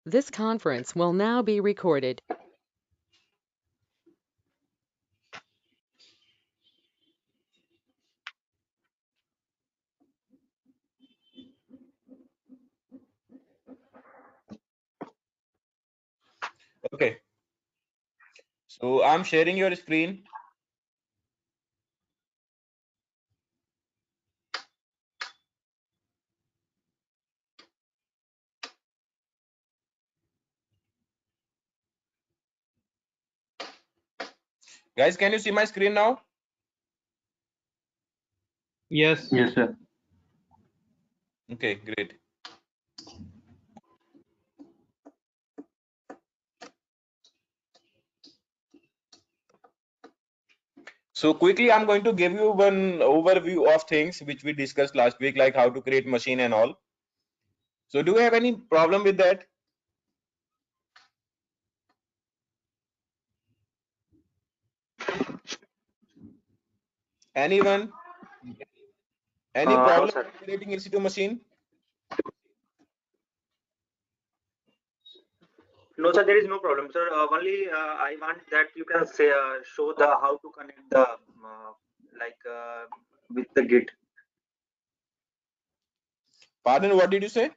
This conference will now be recorded. Okay, so I'm sharing your screen. Guys, can you see my screen now? Yes. Yes, sir. Okay, great. So quickly, I'm going to give you one overview of things which we discussed last week, like how to create machine and all. So do you have any problem with that? Anyone? Any No, problem sir. creating EC2 machine? No, sir. There is no problem, sir. Only I want that you can say show the how to connect the like with the Git. Pardon, what did you say?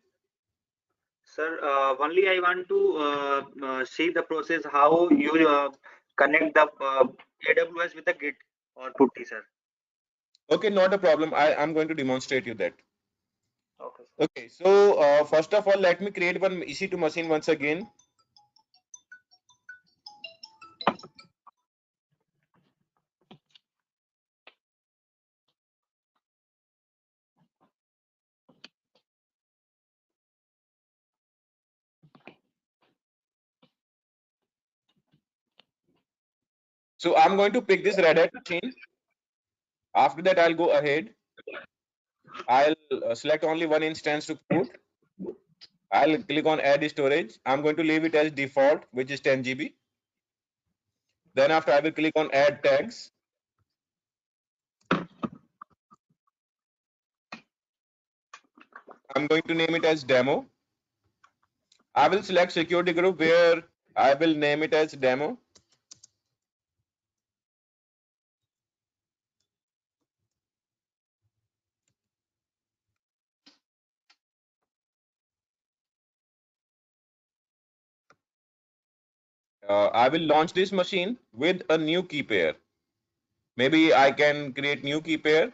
Sir, only I want to see the process how you connect the AWS with the Git or Putty, sir. Okay, not a problem. I'm going to demonstrate you that. Okay, sir. Okay, so first of all, let me create one EC2 machine once again. So I'm going to pick this Red Hat machine. After that, I'll go ahead. I'll select only one instance to put. I'll click on add storage. I'm going to leave it as default, which is 10 GB. Then after I will click on add tags. I'm going to name it as demo. I will select security group where I will name it as demo. I will launch this machine with a new key pair. Maybe I can create new key pair.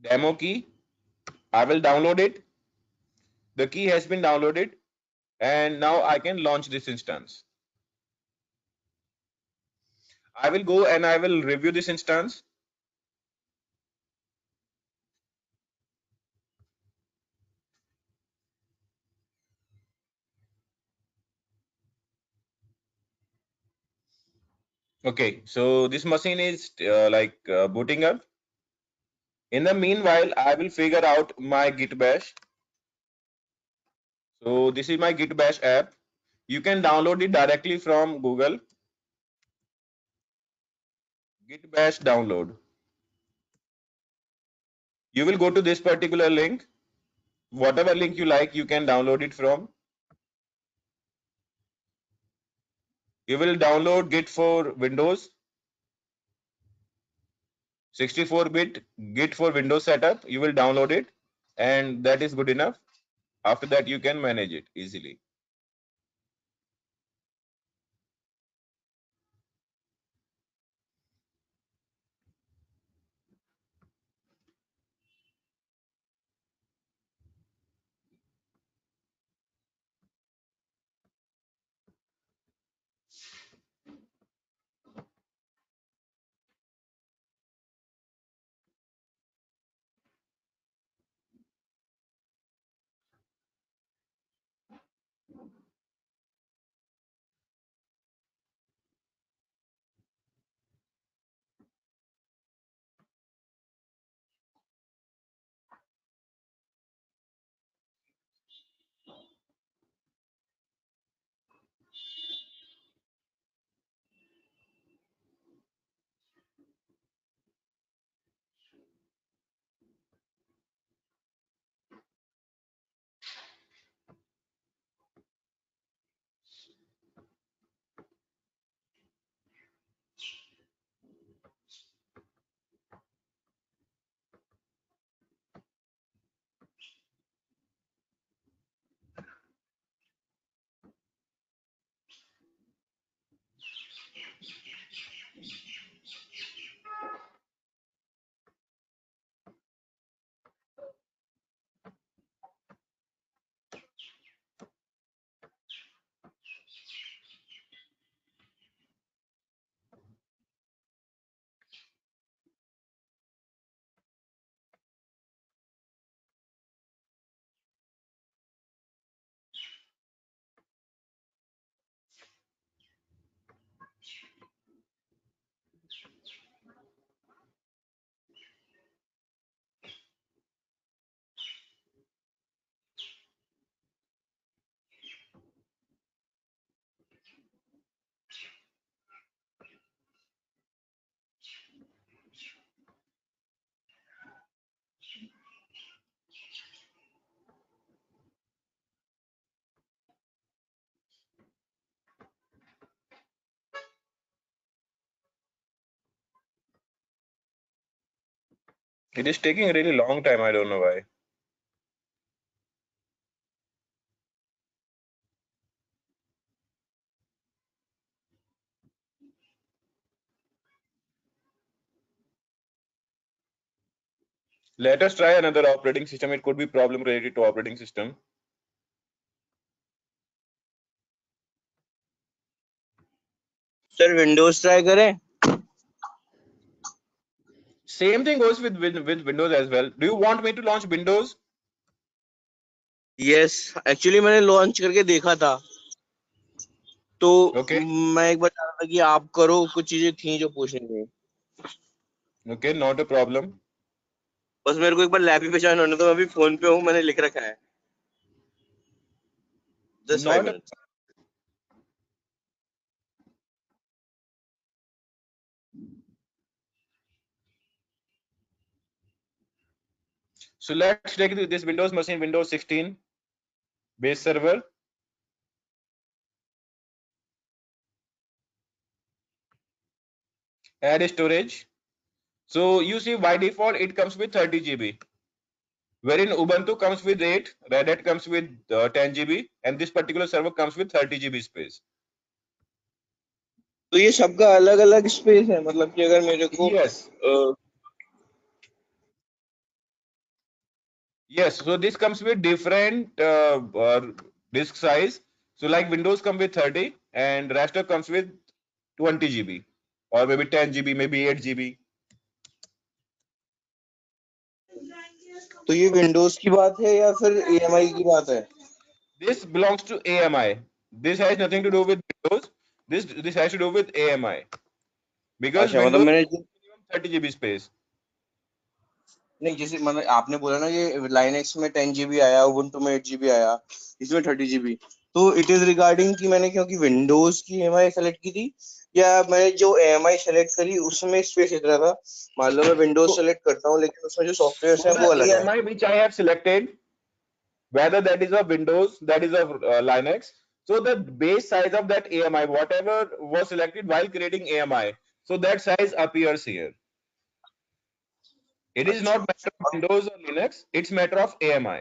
Demo key. I will download it. The key has been downloaded and now I can launch this instance. I will go and I will review this instance. Okay, so this machine is booting up. In the meanwhile, I will figure out my Git bash. So this is my Git bash app. You can download it directly from Google. Git bash download. You will go to this particular link. Whatever link you like, you can download it from. You will download Git for Windows, 64-bit Git for Windows setup. You will download it, and that is good enough. After that, you can manage it easily. It is taking a really long time. I don't know why. Let us try another operating system. It could be problem related to operating system. Sir Windows try करें. Same thing goes with Windows as well. Do you want me to launch Windows? Yes actually मैंने launch करके देखा था, तो Okay. मैं एक बार चाह रहा था कि आप करो, कुछ चीजें थी जो पूछेंगे. Okay, not a problem. बस मेरे को एक बार लैब पे ज्वाइन होना, तो मैं अभी फोन पे हूँ, मैंने लिख रखा है. Just 5 Not a, minutes. so let's take this Windows machine, Windows 16 base server. Add storage. So you see by default it comes with 30 GB. Wherein Ubuntu comes with 8, Red Hat comes with 10 GB, and this particular server comes with 30 GB space. तो ये सबका अलग अलग space है, मतलब कि अगर मेरे को Yes. Yes, so this comes with different disk size. So like Windows come with 30 and Raster comes with 20 GB or maybe 10 GB, maybe 8 GB. तो ये विंडोज की बात है या फिर AMI की बात है? This belongs to AMI. This has nothing to do with Windows. This has to do with AMI because अच्छा, मतलब Windows मैंने minimum 30 GB space. नहीं, जैसे मतलब आपने बोला ना ये लाइनक्स में 10 GB आया, उबुंटू में 8 GB आया, इसमें 30 GB, तो इट इज रिगार्डिंग कि मैंने क्योंकि विंडोज की AMI सेलेक्ट की थी, या मैंने जो AMI सेलेक्ट करी उसमें स्पेस इतना था. मान लो मैं विंडोज सेलेक्ट करता हूँ, लेकिन उसमें जो सॉफ्टवेयर हैं So वो the अलग है. AMI which I have selected, whether that is of Windows, that is of Linux. So the base size of that AMI, whatever was selected while creating AMI, so that size appears here. It is not matter of Windows or Linux, it's matter of AMI.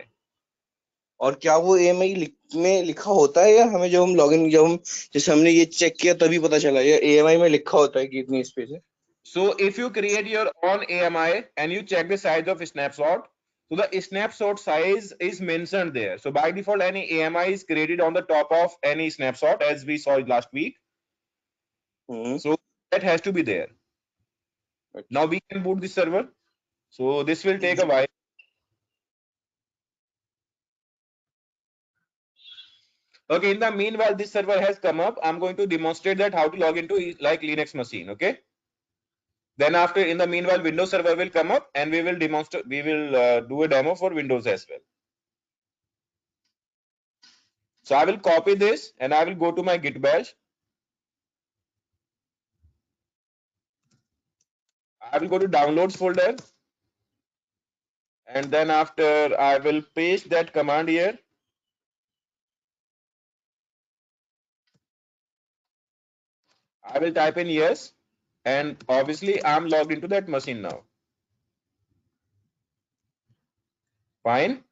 और क्या वो AMI में लिखा होता है, या हमें जब हम लॉगिन, जब हम जैसे हमने ये चेक किया तभी पता चला, या AMI में लिखा होता है कि इतनी स्पेस है? So if you create your own AMI and you check the size of snapshot, so the snapshot size is mentioned there. So by default, any AMI is created on the top of any snapshot, as we saw last week. So that has to be there. Now we can boot the server. So this will take a while. Okay, in the meanwhile, this server has come up. I'm going to demonstrate that how to log into like Linux machine. Okay. Then after, in the meanwhile, Windows server will come up and we will demonstrate. We will do a demo for Windows as well. So I will copy this and I will go to my Git bash. I will go to downloads folder. And then after I will paste that command here. I will type in yes. And obviously I'm logged into that machine now. Fine.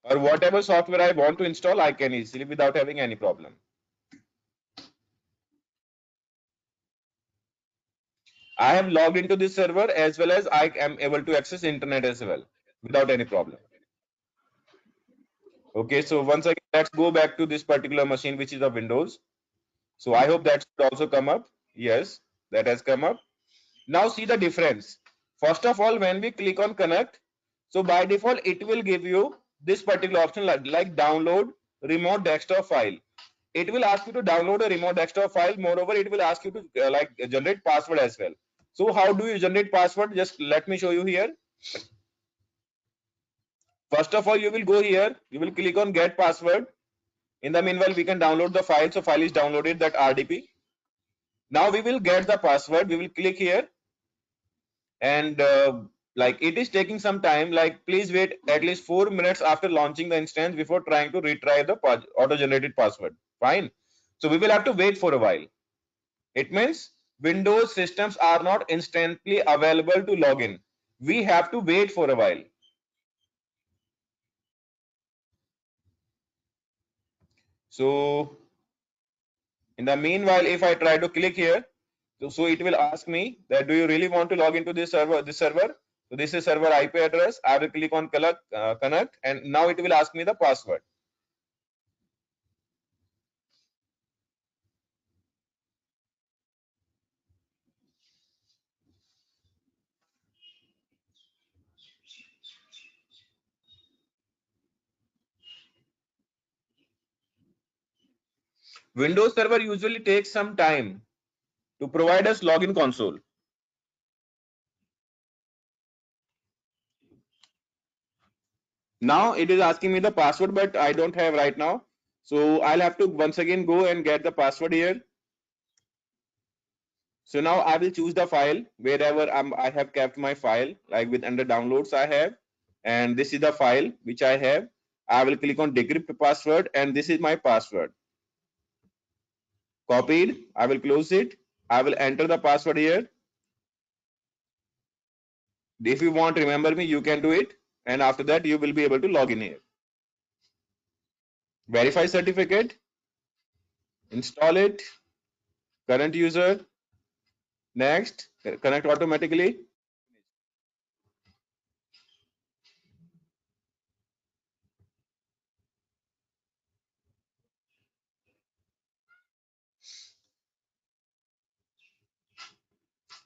Or whatever software I want to install, I can easily without having any problem. I have logged into this server as well as I am able to access internet as well without any problem. Okay, so once again, let's go back to this particular machine, which is a Windows. So I hope that should also come up. Yes, that has come up. Now see the difference. First of all, when we click on connect, so by default, it will give you this particular option like download remote desktop file. It will ask you to download a remote desktop file. Moreover, it will ask you to like generate password as well. So how do you generate password? Just let me show you here. First of all, you will go here. You will click on get password. In the meanwhile, we can download the file. So file is downloaded, that RDP. Now we will get the password. We will click here. And like it is taking some time, like please wait at least 4 minutes after launching the instance before trying to retry the auto generated password. Fine. So we will have to wait for a while. It means Windows systems are not instantly available to log in. We have to wait for a while. So in the meanwhile, if I try to click here, so it will ask me that do you really want to log into this server? So this is server IP address. I will click on connect, and now it will ask me the password. Windows Server usually takes some time to provide us login console. Now it is asking me the password, but I don't have right now. So I'll have to once again go and get the password here. So now I will choose the file wherever I have kept my file, like with under downloads I have, and this is the file which I have. I will click on decrypt password, and this is my password. Copied. I will close it. I will enter the password here. If you want to remember me, you can do it, and after that you will be able to log in here. Verify certificate. Install it. Current user. Next. Connect automatically.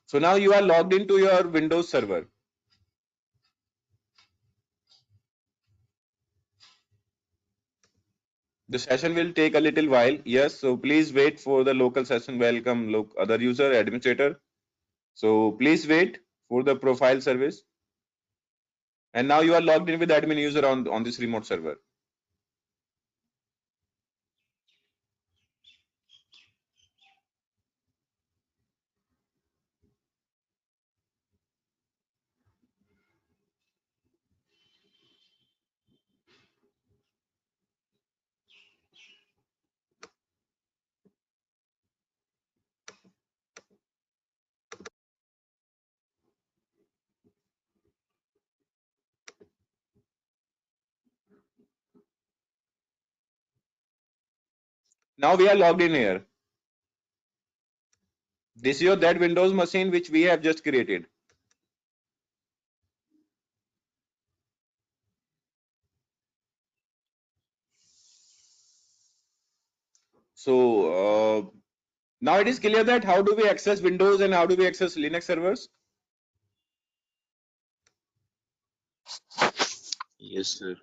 So now you are logged into your Windows server. The session will take a little while. Yes, so please wait for the local session. Welcome, other user, administrator. So please wait for the profile service. And now you are logged in with admin user on this remote server. Now we are logged in here. This is that Windows machine which we have just created. So now it is clear that how do we access Windows and how do we access Linux servers? Yes, sir.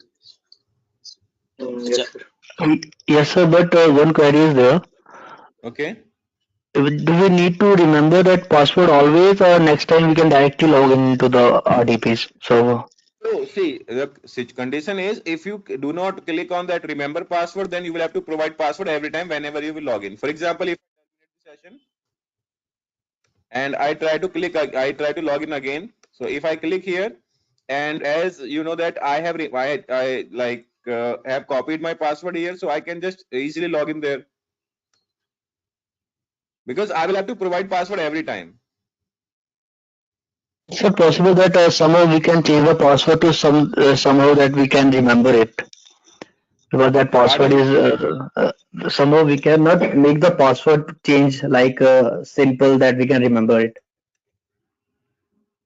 Yes, sir. Yes, sir, but one query is there. Okay. Do we need to remember that password always, or next time we can directly log into the RDP's server? So see, the condition is if you do not click on that remember password, then you will have to provide password every time whenever you will log in. For example, if I terminate the session and I try to log in again. So if I click here, and as you know that I have have copied my password here, so I can just easily log in there because I will have to provide password every time. Is it possible that somehow we can change the password to somehow that we can remember it? Because that password Pardon? is somehow we cannot make the password change like simple that we can remember it.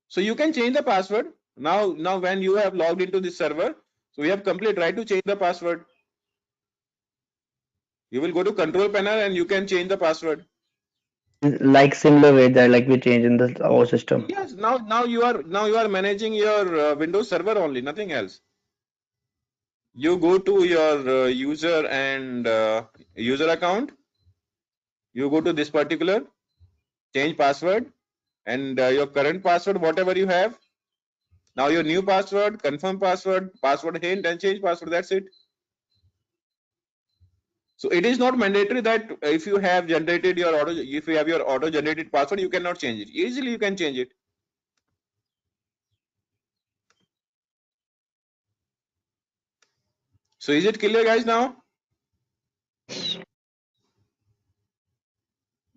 So you can change the password now when you have logged into this server. So we have complete right to change the password. You will go to control panel and you can change the password. Like similar way that like we change in the our system. Yes, now you are managing your Windows server only, nothing else. You go to your user and user account. You go to this particular change password and your current password, whatever you have. Now your new password, confirm password, password hint, and change password. That's it. So it is not mandatory that if you have generated your if you have your auto generated password, you cannot change it. Easily you can change it. So is it clear, guys? Now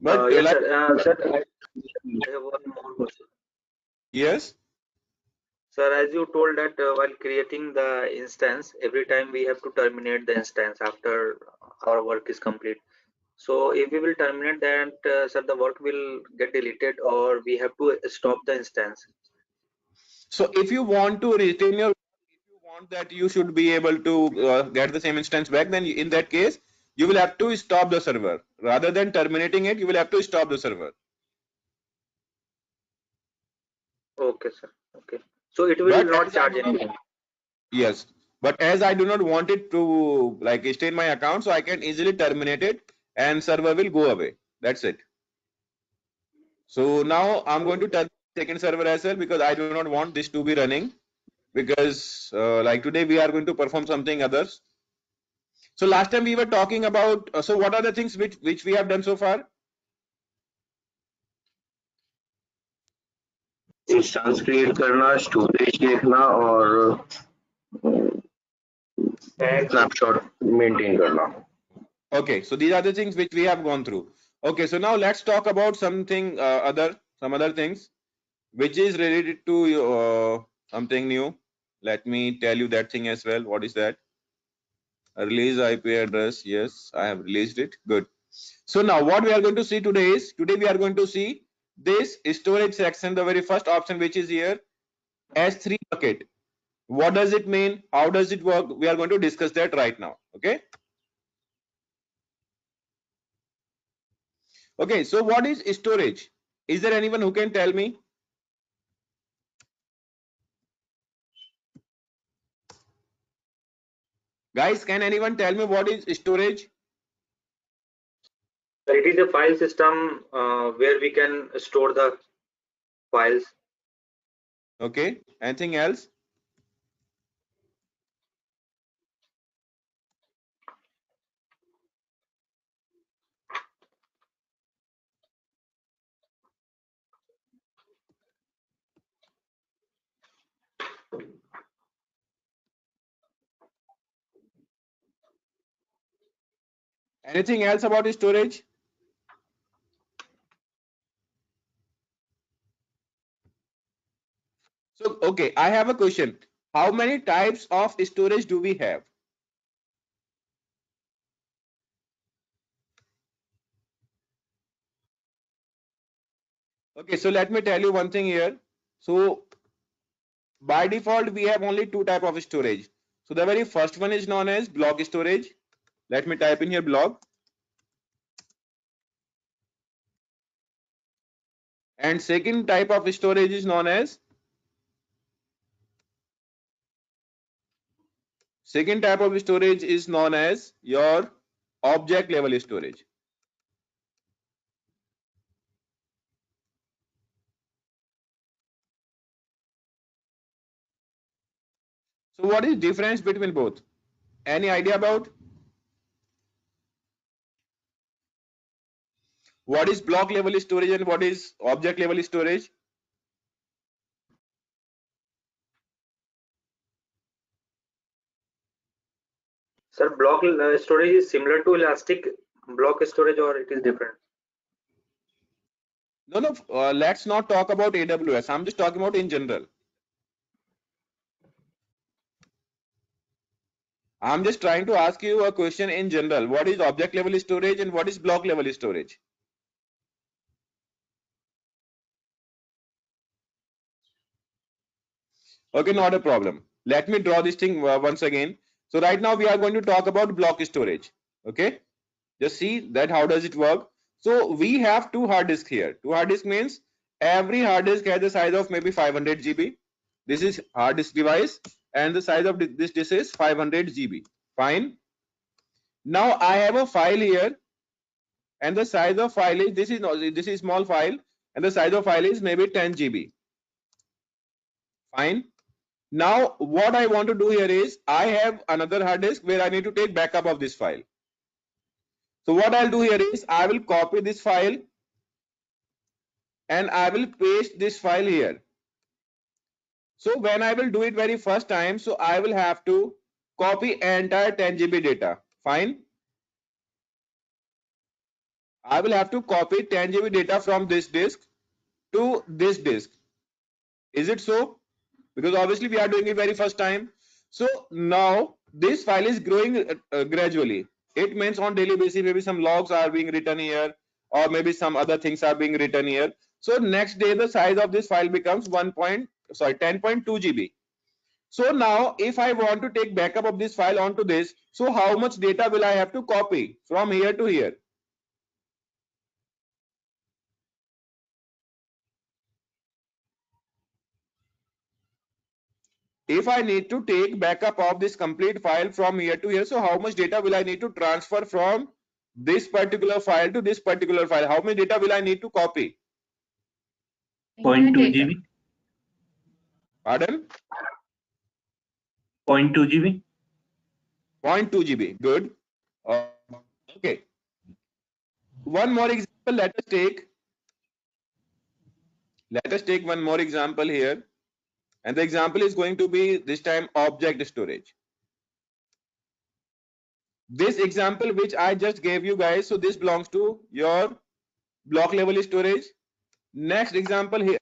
But Yes, like, sir. Sir, I have one more question. yes. Sir, as you told that while creating the instance, every time we have to terminate the instance after our work is complete. So if we will terminate that, sir, the work will get deleted or we have to stop the instance. So if you want to retain your, if you want that you should be able to get the same instance back, then in that case, you will have to stop the server. Rather than terminating it, you will have to stop the server. Okay, sir. Okay. So it will But not as I charge do not, anything. yes, but as I do not want it to like stay in my account, so I can easily terminate it and server will go away. That's it. So now I'm going to tell second server as well because I do not want this to be running because like today we are going to perform something others. So last time we were talking about, so what are the things which we have done so far? Instance create करना, storage देखना और snapshot maintain करना. Okay, so these are the things which we have gone through. Okay, so now let's talk about something some other things which is related to something new. Let me tell you that thing as well. What is that? Release IP address. Yes, I have released it. Good. So now what we are going to see today is, today we are going to see this storage section, the very first option which is here, S3 bucket. What does it mean? How does it work? We are going to discuss that right now. Okay. Okay. So what is storage? Is there anyone who can tell me? Guys, can anyone tell me what is storage? So it is a file system where we can store the files. Okay. Anything else? Anything else about storage? So, okay, I have a question. How many types of storage do we have? Okay, so let me tell you one thing here. So by default, we have only two type of storage. So the very first one is known as block storage. Let me type in here block. And second type of storage is known as your object level storage. So what is difference between both? Any idea about what is block level storage and what is object level storage? Sir, block storage is similar to elastic block storage or it is different? No, let's not talk about AWS. I'm just talking about in general. I'm just trying to ask you a question in general. What is object level storage and what is block level storage? Okay, not a problem. Let me draw this thing once again. So right now we are going to talk about block storage. Okay, just see that how does it work. So we have two hard disks here. Two hard disk means every hard disk has a size of maybe 500 GB. This is hard disk device and the size of this disk is 500 GB. Fine. Now I have a file here and the size of file is this is small file and the size of file is maybe 10 GB. Fine. Now what I want to do here is I have another hard disk where I need to take backup of this file. So what I'll do here is I will copy this file and I will paste this file here. So when I will do it very first time, so I will have to copy entire 10 GB data. Fine. I will have to copy 10 GB data from this disk to this disk. Is it so? Because obviously we are doing it very first time. So now this file is growing gradually. It means on daily basis maybe some logs are being written here, or maybe some other things are being written here. So next day the size of this file becomes 10.2 GB. So now if I want to take backup of this file onto this, so how much data will I have to copy from here to here? If I need to take backup of this complete file from here to here, so how much data will I need to transfer from this particular file to this particular file? How much data will I need to copy? 0.2 GB. Pardon? 0.2 GB. 0.2 GB. Good. Okay. One more example. Let us take one more example here. And the example is going to be this time object storage. This example which I just gave you guys, so this belongs to your block level storage. Next example here.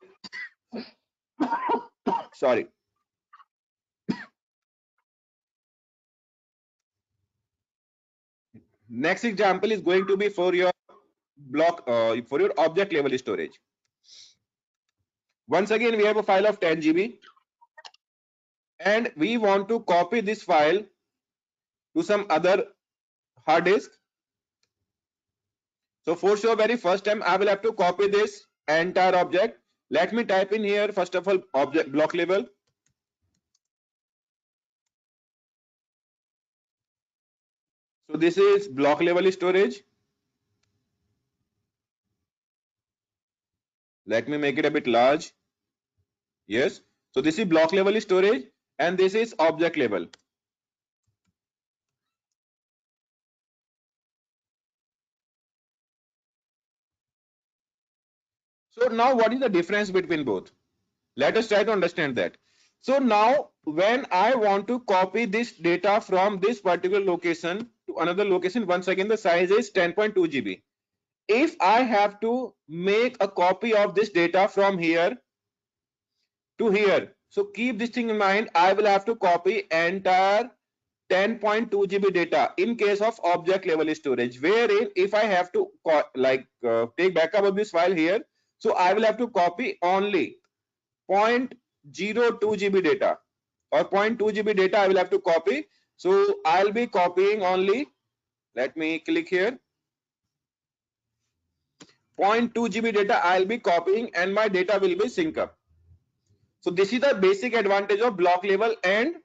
Sorry. Next example is going to be for your block for your object level storage. Once again, we have a file of 10 GB and we want to copy this file to some other hard disk. So for sure, very first time I will have to copy this entire object. Let me type in here first of all object block level. So this is block level storage. Let me make it a bit large. Yes. So this is block level storage and this is object level. So now what is the difference between both? Let us try to understand that. So now when I want to copy this data from this particular location to another location, once again the size is 10.2 GB. If I have to make a copy of this data from here to here, so keep this thing in mind, I will have to copy entire 10.2 GB data in case of object level storage, wherein if I have to take backup of this file here, so I will have to copy only 0.02 GB data or 0.2 GB data I will have to copy. So I'll be copying only, let me click here, 0.2 GB data I'll be copying and my data will be sync up. So this is the basic advantage of block level and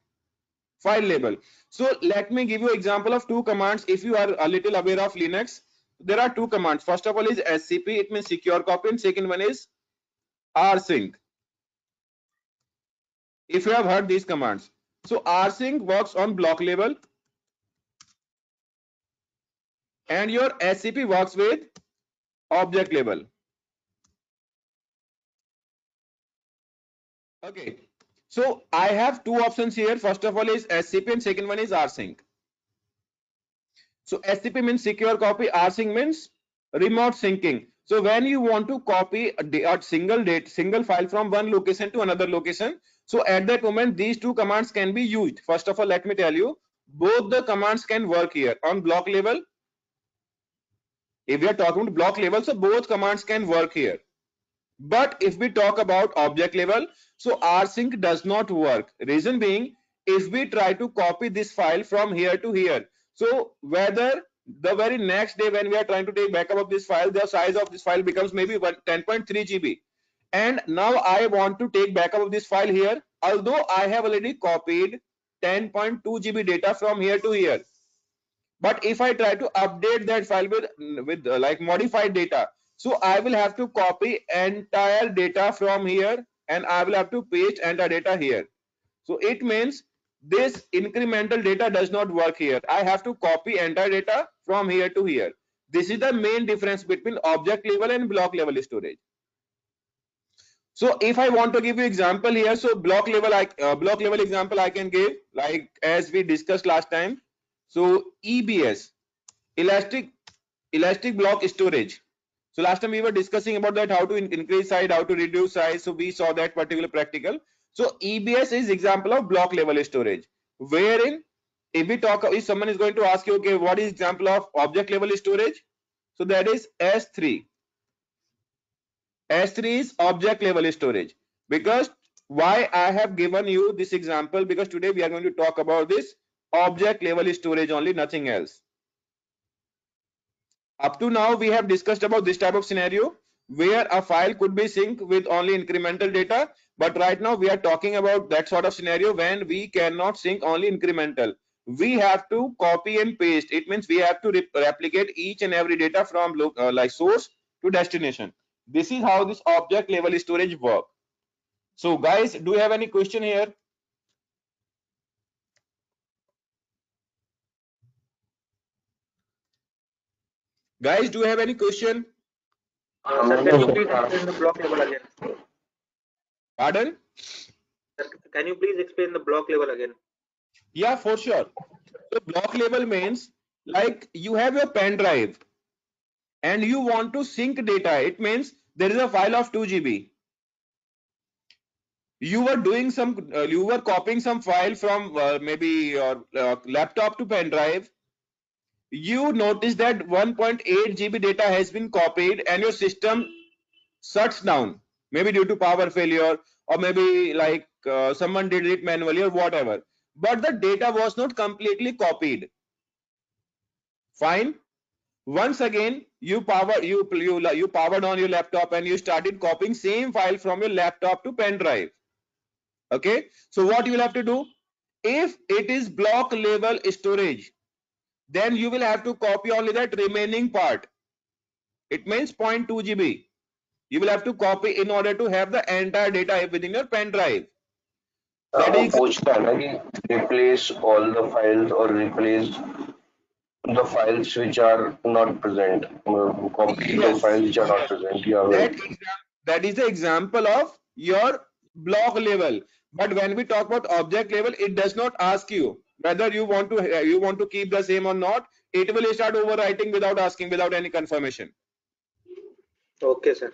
file level. So let me give you example of two commands. If you are a little aware of Linux, there are two commands. First of all is SCP, it means secure copy, and second one is rsync. If you have heard these commands, so rsync works on block level and your SCP works with object level. Okay, so I have two options here. First of all is SCP and second one is rsync. So SCP means secure copy, rsync means remote syncing. So when you want to copy a single file from one location to another location, so at that moment these two commands can be used. First of all, let me tell you, both the commands can work here on block level. If we are talking about block level, so both commands can work here. But if we talk about object level, so rsync does not work. Reason being, if we try to copy this file from here to here, so whether the very next day when we are trying to take backup of this file, the size of this file becomes maybe 10.3 GB. And now I want to take backup of this file here, although I have already copied 10.2 GB data from here to here. But if I try to update that file with like modified data, so I will have to copy entire data from here and I will have to paste entire data here. So it means this incremental data does not work here. I have to copy entire data from here to here. This is the main difference between object level and block level storage. So if I want to give you example here, so block level example I can give, like as we discussed last time. So EBS, elastic elastic block storage. So last time we were discussing about that, how to increase size, how to reduce size. So we saw that particular practical. So EBS is example of block level storage, wherein if someone is going to ask you, okay, what is example of object level storage? So that is S3. S3 is object level storage. Because why I have given you this example? Because today we are going to talk about this object level storage only, nothing else. Up to now, we have discussed about this type of scenario where a file could be synced with only incremental data. But right now we are talking about that sort of scenario when we cannot sync only incremental. We have to copy and paste. It means we have to replicate each and every data from like source to destination. This is how this object level storage works. So guys, do you have any question here? Guys, do you have any question? Sir, can you please explain the block level again? Pardon? Sir, can you please explain the block level again? Yeah, for sure. So block level means like you have your pen drive and you want to sync data. It means there is a file of 2 GB. You were doing some, you were copying some file from maybe your laptop to pen drive. You notice that 1.8 GB data has been copied and your system shuts down, maybe due to power failure or maybe like someone did it manually or whatever. But the data was not completely copied. Fine. Once again, you powered on your laptop and you started copying same file from your laptop to pen drive. Okay. So what you will have to do, if it is block level storage, then you will have to copy only that remaining part. It means 0.2 GB. You will have to copy in order to have the entire data within your pen drive. That is पूछता है ना कि replace all the files or replace the files which are not present, copy the Yes. files which are not present. Yeah, that is the example of your block level. But when we talk about object level, it does not ask you whether you want to keep the same or not. It will start overwriting without asking, without any confirmation. Okay, sir.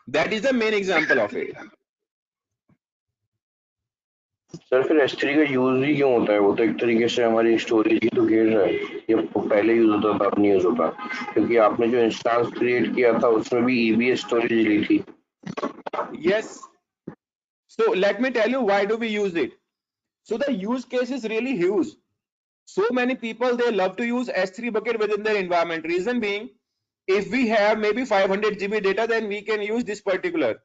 That is the main example of it. Sir फिर S3 का use ही क्यों होता है? वो तो एक तरीके से हमारी स्टोरेज ही तो घेर रहा है। ये पहले यूज होता था, अब नहीं यूज होता, क्योंकि आपने जो इंस्टेंस क्रिएट किया था उसमें भी EBS स्टोरेज ली थी। Yes. So let me tell you why do we use it. So the use case is really huge. So many people, they love to use S3 bucket within their environment. Reason being, if we have maybe 500 GB data, then we can use this particular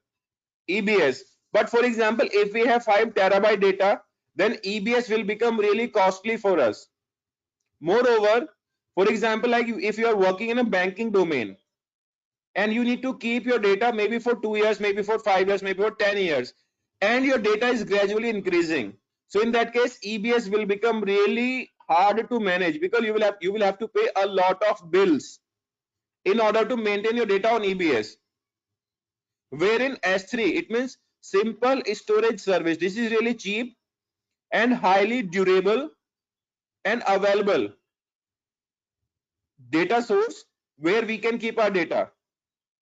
EBS. But for example, if we have 5 terabyte data, then EBS will become really costly for us. Moreover, for example, like if you are working in a banking domain and you need to keep your data maybe for 2 years, maybe for 5 years, maybe for 10 years, and your data is gradually increasing. So in that case, EBS will become really hard to manage because you will have to pay a lot of bills in order to maintain your data on EBS. Wherein S3, it means simple storage service. This is really cheap and highly durable and available data source where we can keep our data.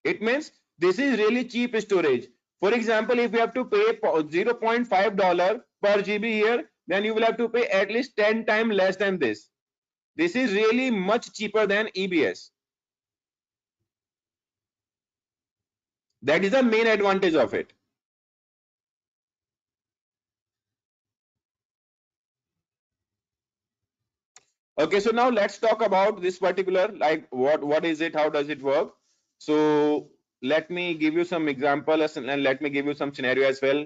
It means this is really cheap storage. For example, if you have to pay $0.5 per GB here, then you will have to pay at least 10 times less than this. This is really much cheaper than EBS. That is the main advantage of it. Okay, so now let's talk about this particular, like what is it, how does it work. So let me give you some examples and let me give you some scenario as well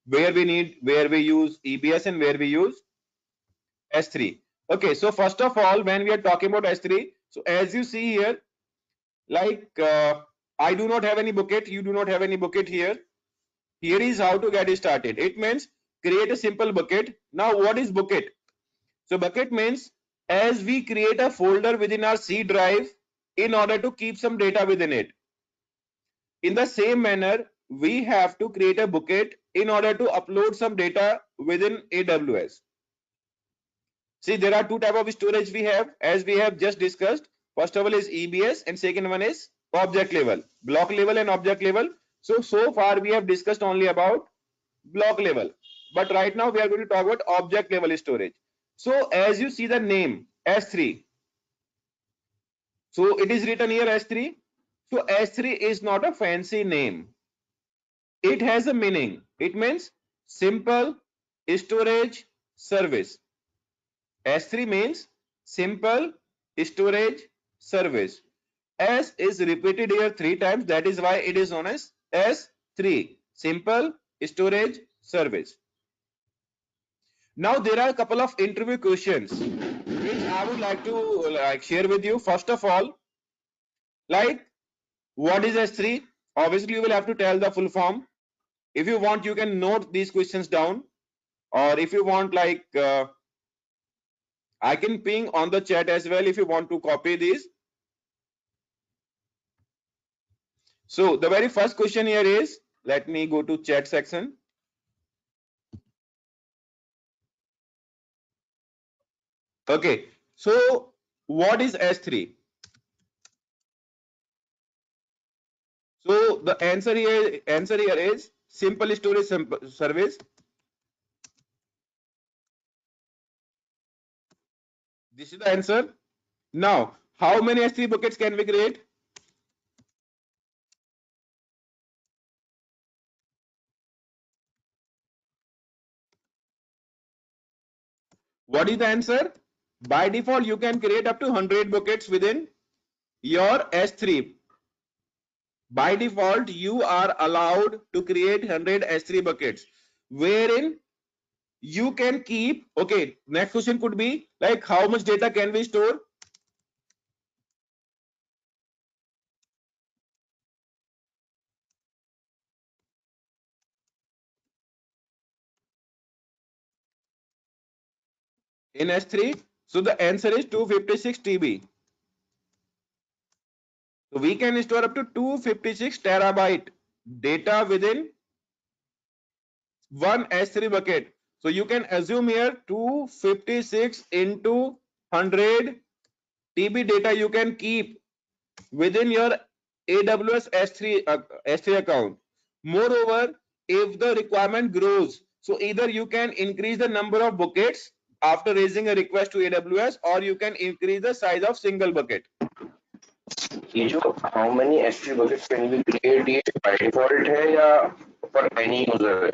where we use EBS and where we use S3. Okay, so first of all, when we are talking about S3, so as you see here, like I do not have any bucket, you do not have any bucket here. Here is how to get it started. It means create a simple bucket. Now what is bucket? So bucket means as we create a folder within our C drive in order to keep some data within it. In the same manner, we have to create a bucket in order to upload some data within AWS. See, there are two types of storage we have, as we have just discussed. First of all is EBS and second one is object level, block level and object level. So far we have discussed only about block level, but right now we are going to talk about object level storage. So as you see the name S3, so it is written here S3. So S3 is not a fancy name. It has a meaning. It means simple storage service. S3 means simple storage service. S is repeated here 3 times. That is why it is known as S3, simple storage service. Now there are a couple of interview questions which I would like to share with you. First of all, like, what is S3? Obviously you will have to tell the full form. If you want, you can note these questions down, or if you want, like, I can ping on the chat as well if you want to copy these. So the very first question here is, let me go to chat section. Okay, so what is S3? So the answer here is simple storage service. This is the answer. Now, how many S3 buckets can we create? What is the answer? By default, you can create up to 100 buckets within your S3. By default, you are allowed to create 100 S3 buckets, wherein you can keep, okay, next question could be like, how much data can we store? In S3, so the answer is 256 TB. So we can store up to 256 terabyte data within one S3 bucket. So you can assume here 256 into 100 TB data you can keep within your AWS S3 account. Moreover, if the requirement grows, so either you can increase the number of buckets after raising a request to AWS, or you can increase the size of single bucket. How many S3 buckets can we create? ये by default है या for any user?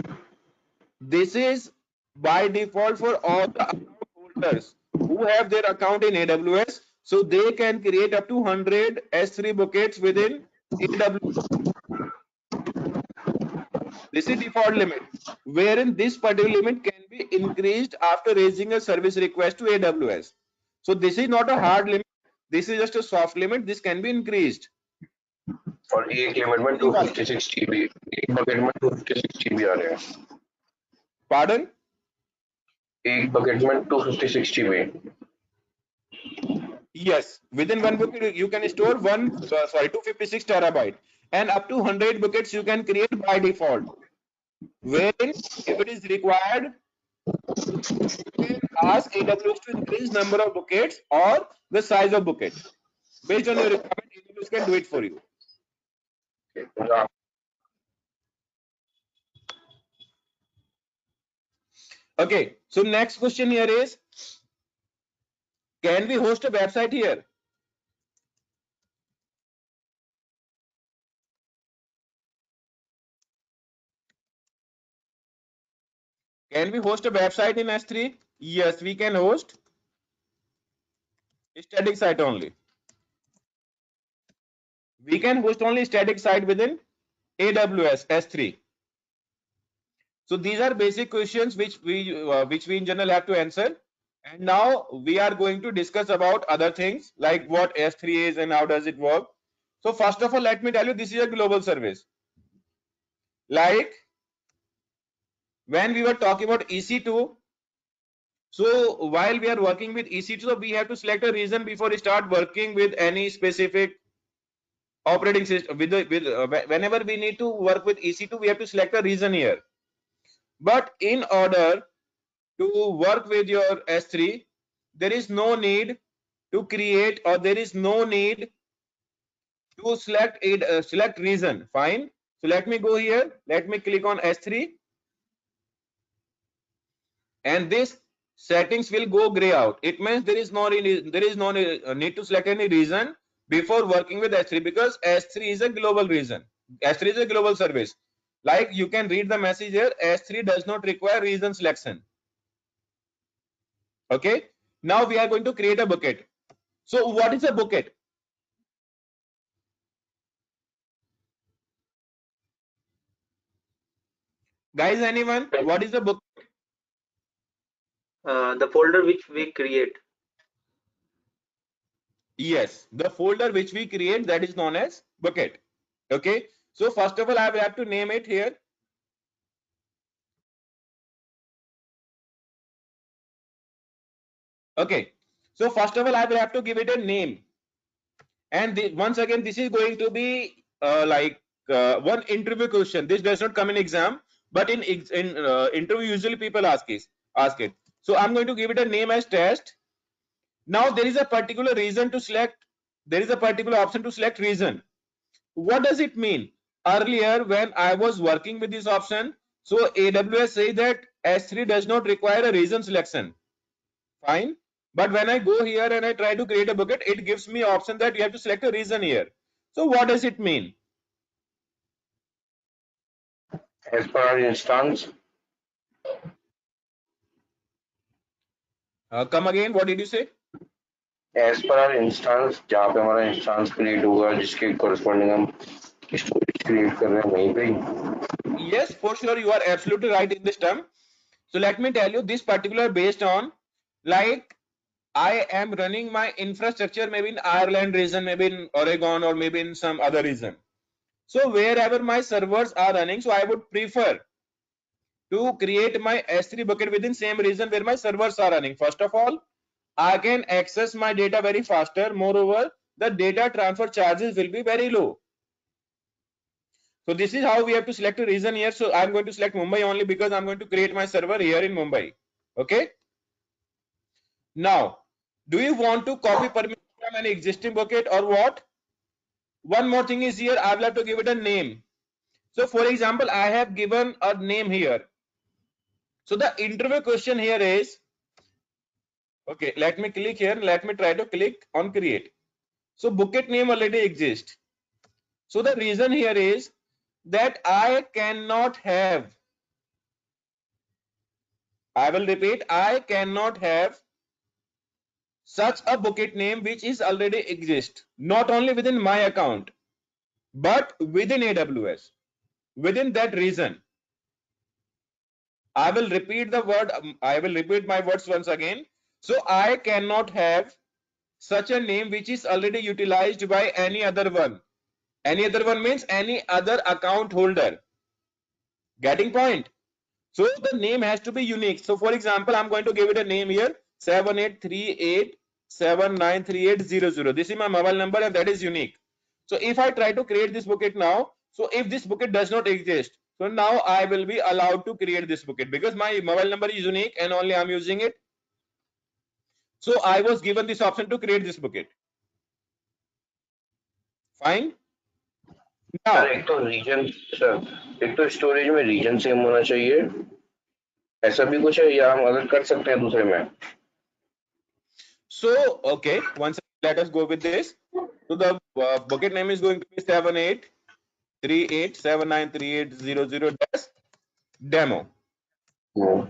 This is by default for all the account holders who have their account in AWS, so they can create up to 100 S3 buckets within AWS. This is default limit, wherein this particular limit can be increased after raising a service request to AWS. So this is not a hard limit. This is just a soft limit. This can be increased. और एक limit में 256 GB, एक bucket में 256 GB आ रहे हैं. Pardon? एक bucket में 256 GB. Yes, within one bucket you can store 256 terabyte, and up to 100 buckets you can create by default. Wherein, if it is required, you can ask AWS to increase number of buckets or the size of bucket. Based on your requirement, AWS can do it for you. Okay, so next question here is, can we host a website here? Can we host a website in S3? Yes, we can host a static site only. We can host only static site within AWS S3. So these are basic questions which we in general have to answer. And now we are going to discuss about other things, like what S3 is and how does it work. So first of all, let me tell you, this is a global service. Like when we were talking about EC2, so while we are working with EC2, so we have to select a region before we start working with any specific operating system. Whenever we need to work with EC2, we have to select a region here. But in order to work with your S3, there is no need to create, or there is no need to select it, select reason. Fine. So let me go here. Let me click on S3, and this settings will go gray out. It means there is no need to select any reason before working with S3, because S3 is a global reason. S3 is a global service. Like you can read the message here, S3 does not require reason selection. Okay. Now we are going to create a bucket. So what is a bucket? Guys, anyone? What is a bucket? The folder which we create. Yes, the folder which we create, that is known as bucket. Okay. So first of all, I will have to name it here. Okay. So first of all, I will have to give it a name. And once again, this is going to be one interview question. This does not come in exam, but in interview usually people ask it. So I'm going to give it a name as test. Now there is a particular reason to select. There is a particular option to select reason. What does it mean? Earlier, when I was working with this option, so AWS says that S3 does not require a reason selection. Fine. But when I go here and I try to create a bucket, it gives me option that you have to select a reason here. So what does it mean? As per our instance, Come again. What did you say? as per our instance, जहाँ पे हमारा instance create होगा जिसके corresponding हम storage create कर रहे हैं वहीं पे ही. Yes, for sure, you are absolutely right in this term. So let me tell you, this particular based on, like, I am running my infrastructure maybe in Ireland region, maybe in Oregon, or maybe in some other region. So wherever my servers are running, so I would prefer to create my S3 bucket within same region where my servers are running. First of all, I can access my data very faster. Moreover, the data transfer charges will be very low. So this is how we have to select a region here. So I'm going to select Mumbai only because I'm going to create my server here in Mumbai. Okay. Now, do you want to copy permission from an existing bucket or what? One more thing is here, I will have to give it a name. So for example, I have given a name here. So the interview question here is, okay, let me click here. Let me try to click on create. So bucket name already exists. So the reason here is that I cannot have, I will repeat, I cannot have such a bucket name which is already exist, not only within my account, but within AWS, within that region. I will repeat the word, I will repeat my words once again. So I cannot have such a name which is already utilized by any other one. Any other one means any other account holder. Getting point? So the name has to be unique. So for example, I'm going to give it a name here, 7838793800. This is my mobile number and that is unique. So if I try to create this bucket now, so if this bucket does not exist, so now I will be allowed to create this bucket because my mobile number is unique and only I'm using it. So I was given this option to create this bucket. Fine. Now, sir एक तो reason sir एक तो storage में reason same होना चाहिए ऐसा भी कुछ है या हम अलग कर सकते हैं दूसरे में. So okay, once let us go with this. So the bucket name is going to be 7838793800-demo. You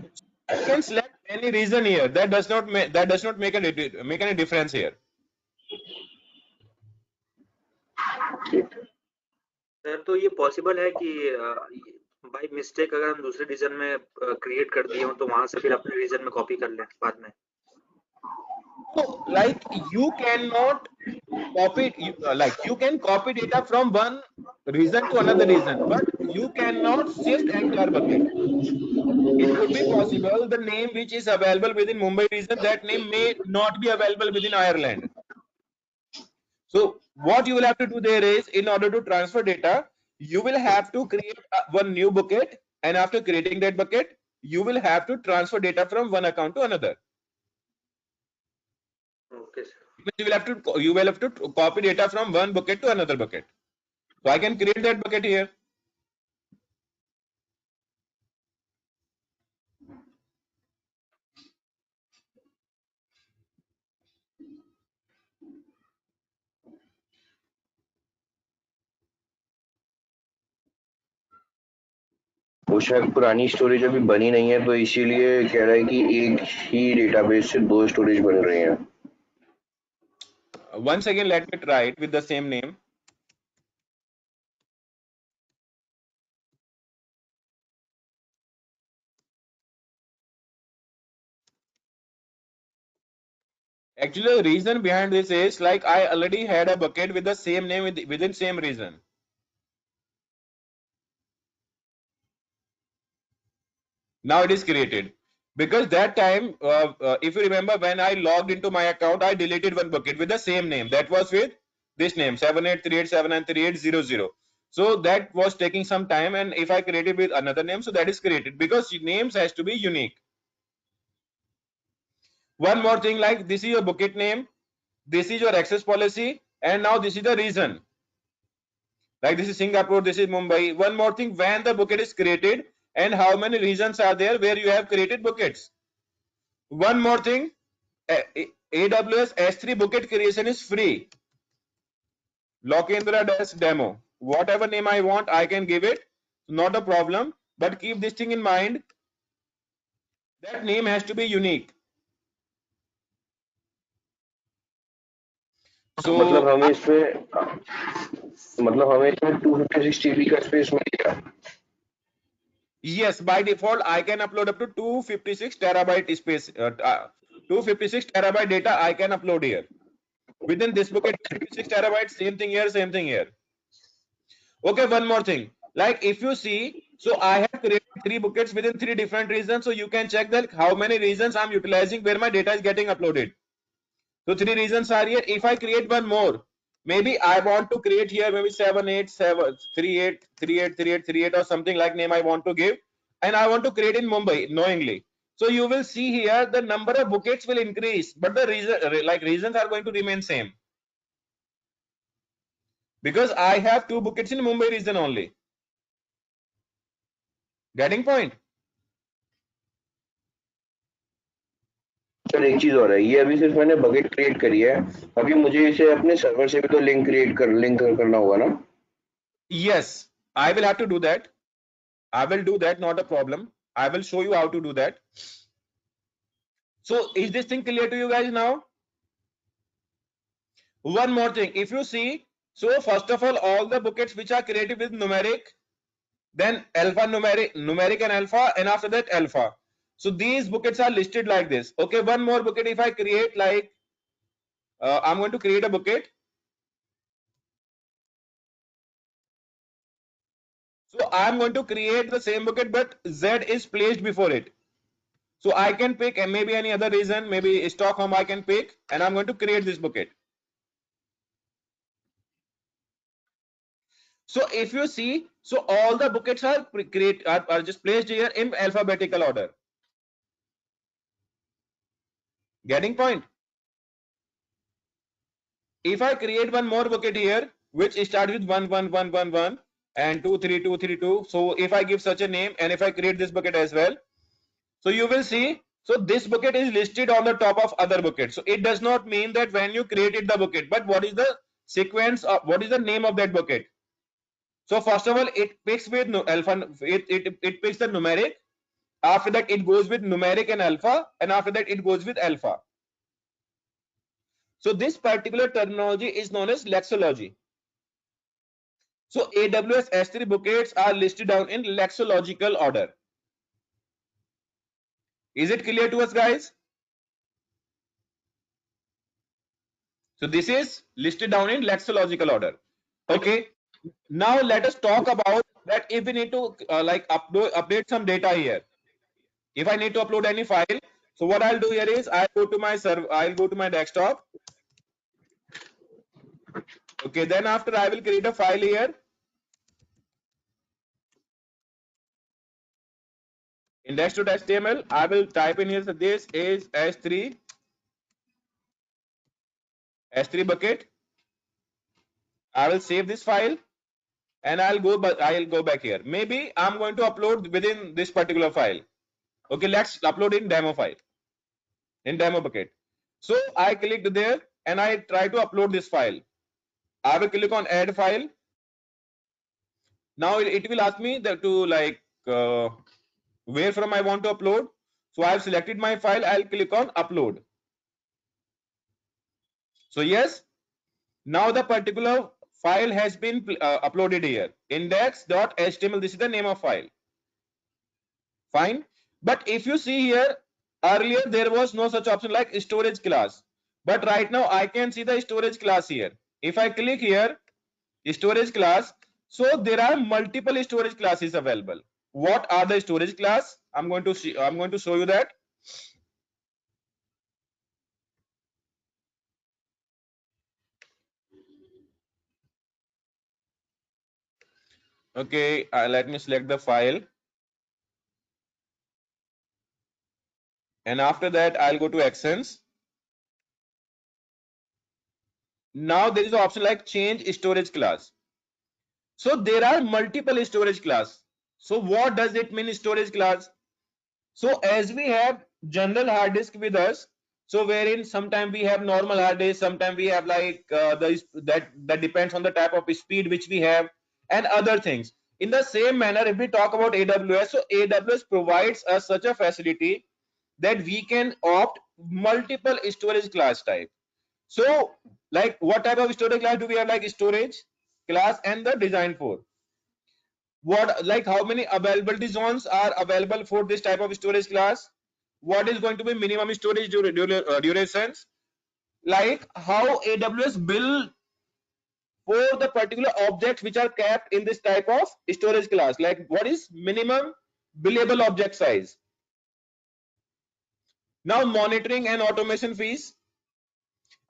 can select any region here. That does not make any difference here. Sir तो ये possible है कि by mistake अगर हम दूसरे reason में create कर दिए हो तो वहां से फिर अपने रीजन में कॉपी कर लें बाद में. So, like you cannot copy, you can copy data from one region to another region, but you cannot shift entire bucket. It could be possible the name which is available within Mumbai region, that name may not be available within Ireland. So what you will have to do there is, in order to transfer data, you will have to create one new bucket, and after creating that bucket, you will have to transfer data from one account to another. Okay, sir. you will have to copy data from one bucket to another bucket. So I can create that bucket here. वो शायद पुरानी storage अभी बनी नहीं है तो इसीलिए कह रहा है कि एक ही डेटाबेस से दो स्टोरेज बन रही हैं. Once again, let me try it with the same name. Actually, the reason behind this is like I already had a bucket with the same name within same region. Now it is created. Because that time, if you remember, when I logged into my account, I deleted one bucket with the same name. That was with this name 7838793800. So that was taking some time, and if I created with another name, so that is created because names has to be unique. One more thing, like this is your bucket name, this is your access policy, and now this is the region. Like this is Singapore, this is Mumbai. One more thing, when the bucket is created and how many regions are there where you have created buckets. One more thing, AWS S3 bucket creation is free. Lokendra does demo. Whatever name I want, I can give it. Not a problem. But keep this thing in mind. That name has to be unique. So मतलब हमें इसमें 256 TB का space मिलेगा. yes, by default, I can upload up to 256 terabyte space. 256 terabyte data I can upload here. Within this bucket, 56 terabytes, same thing here, same thing here. Okay, one more thing. Like if you see, so I have created 3 buckets within 3 different regions. So you can check that how many regions I'm utilizing where my data is getting uploaded. So 3 regions are here. If I create one more, maybe I want to create here maybe 78738383838 or something like name I want to give, and I want to create in Mumbai knowingly. So you will see here the number of buckets will increase, but the reasons are going to remain same. Because I have 2 buckets in Mumbai region only. Getting point? Sir एक चीज और है, ये अभी सिर्फ मैंने bucket create करी है, अभी मुझे इसे अपने सर्वर से भी तो लिंक करना होगा ना. Yes, I will have to do that. I will do that, not a problem. I will show you how to do that. So is this thing clear to you guys now? One more thing, if you see, so first of all the buckets which are created with numeric, then alpha numeric and alpha, and after that alpha. So these buckets are listed like this. Okay, one more bucket if I create like, I'm going to create a bucket. So I'm going to create the same bucket, but Z is placed before it. So I can pick maybe any other reason, maybe Stockholm I can pick, and I'm going to create this bucket. So if you see, so all the buckets are just placed here in alphabetical order. Getting point? If I create one more bucket here, which starts with 11111 and 23232, so if I give such a name and if I create this bucket as well, so you will see, so this bucket is listed on the top of other buckets. So it does not mean that when you created the bucket, but what is the sequence of what is the name of that bucket? So first of all, it picks with alpha, it picks the numeric. After that, it goes with numeric and alpha, and after that, it goes with alpha. So this particular terminology is known as lexology. So AWS S3 buckets are listed down in lexological order. Is it clear to us, guys? So this is listed down in lexological order. Okay. Now let us talk about that if we need to update some data here. If I need to upload any file, so what I'll do here is I'll go to my server, I'll go to my desktop. Okay, then after I will create a file here. Index.html, I will type in here, so this is S3 S3 bucket. I will save this file and I'll go back here. Maybe I'm going to upload within this particular file. Okay, let's upload in demo file, in demo bucket. So I clicked there and I try to upload this file. I will click on add file. Now it will ask me that to like where from I want to upload. So I've selected my file. I'll click on upload. So yes, now the particular file has been uploaded here. Index.html. This is the name of file. Fine. But if you see here, earlier there was no such option like storage class. But right now I can see the storage class here. If I click here, storage class, so there are multiple storage classes available. What are the storage class? I'm going to show you that. Okay, let me select the file. And after that, I'll go to actions. Now there is an option like change storage class. So there are multiple storage class. So what does it mean storage class? So as we have general hard disk with us, so wherein sometimes we have normal hard disk, sometimes we have like that depends on the type of speed which we have and other things. In the same manner, if we talk about AWS, so AWS provides us such a facility that we can opt multiple storage class type. So like what type of storage class do we have? Like storage class and the design for. What, like how many availability zones are available for this type of storage class? What is going to be minimum storage durations? Like how AWS bill for the particular objects which are kept in this type of storage class. Like what is minimum billable object size? Now monitoring and automation fees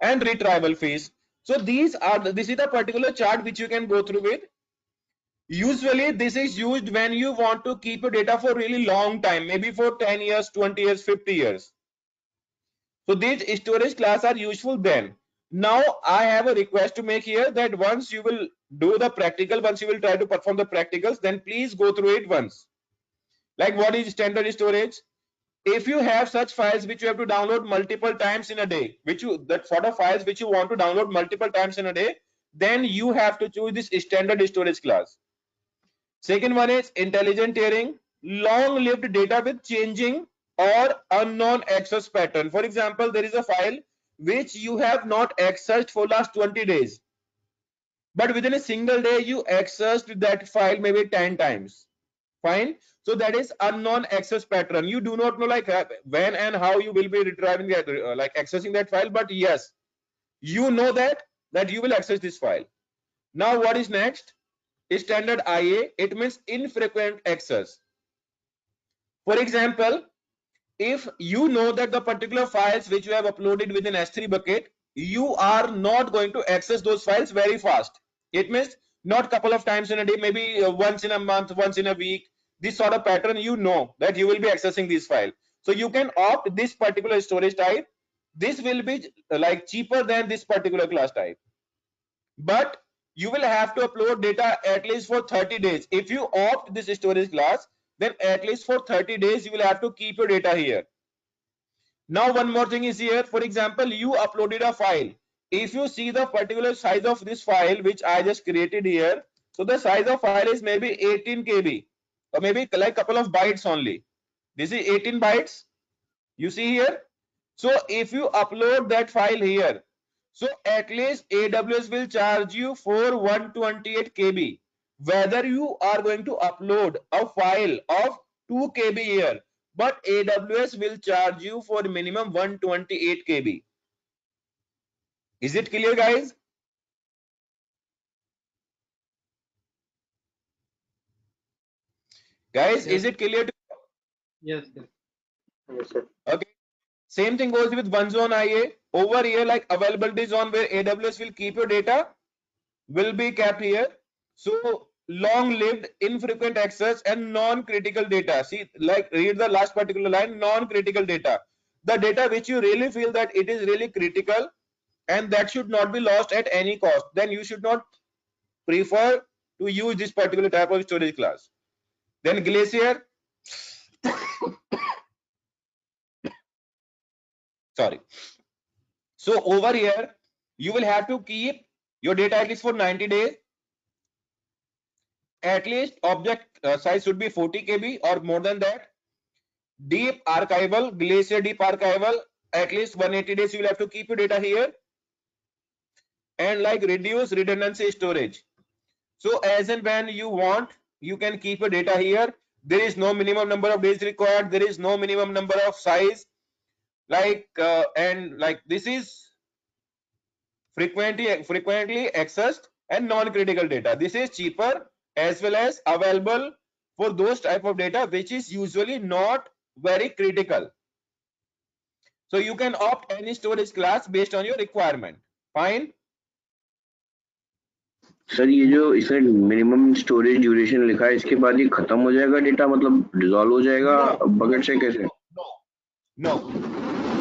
and retrieval fees. So this is the particular chart which you can go through with. Usually this is used when you want to keep your data for really long time, maybe for 10 years, 20 years, 50 years. So these storage class are useful then. Now I have a request to make here that once you will do the practical, once you will try to perform the practicals, then please go through it once. Like what is standard storage? If you have such files which you have to download multiple times in a day, that sort of files which you want to download multiple times in a day, then you have to choose this standard storage class. Second one is intelligent tiering, long-lived data with changing or unknown access pattern. For example, there is a file which you have not accessed for last 20 days, but within a single day you accessed that file maybe 10 times. Fine. So that is unknown access pattern. You do not know like when and how you will be retrieving that, like accessing that file, but yes, you know that you will access this file. Now what is next? Standard IA, it means infrequent access. For example, if you know that the particular files which you have uploaded within S3 bucket, you are not going to access those files very fast. It means not couple of times in a day, maybe once in a month, once in a week. This sort of pattern, you know that you will be accessing this file. So you can opt this particular storage type. This will be like cheaper than this particular class type. But you will have to upload data at least for 30 days. If you opt this storage class, then at least for 30 days you will have to keep your data here. Now one more thing is here. For example, you uploaded a file. If you see the particular size of this file which I just created here, so the size of file is maybe 18 KB or maybe like couple of bytes only. This is 18 bytes. You see here. So if you upload that file here, so at least AWS will charge you for 128 KB. Whether you are going to upload a file of 2 KB here, but AWS will charge you for minimum 128 KB. Is it clear, guys? Guys, yes. Is it clear to you? Yes, sir. Yes, sir. Okay. Same thing goes with OneZone IA. Over here, like availability zone where AWS will keep your data will be kept here. So long-lived, infrequent access and non-critical data. See, like read the last particular line, non-critical data. The data which you really feel that it is really critical and that should not be lost at any cost, then you should not prefer to use this particular type of storage class. Then Glacier, sorry. So over here, you will have to keep your data at least for 90 days. At least object size should be 40 KB or more than that. Deep archival, Glacier Deep Archival, at least 180 days you will have to keep your data here. And like reduce redundancy storage. So as and when you want, you can keep your data here. There is no minimum number of days required. There is no minimum number of size. And like this is frequently accessed and non-critical data. This is cheaper as well as available for those type of data which is usually not very critical. So you can opt any storage class based on your requirement. Fine. Sir ये जो इसमें minimum storage duration लिखा है इसके बाद ये खत्म हो जाएगा डेटा, मतलब डिसॉल्व हो जाएगा बकेट से कैसे? No.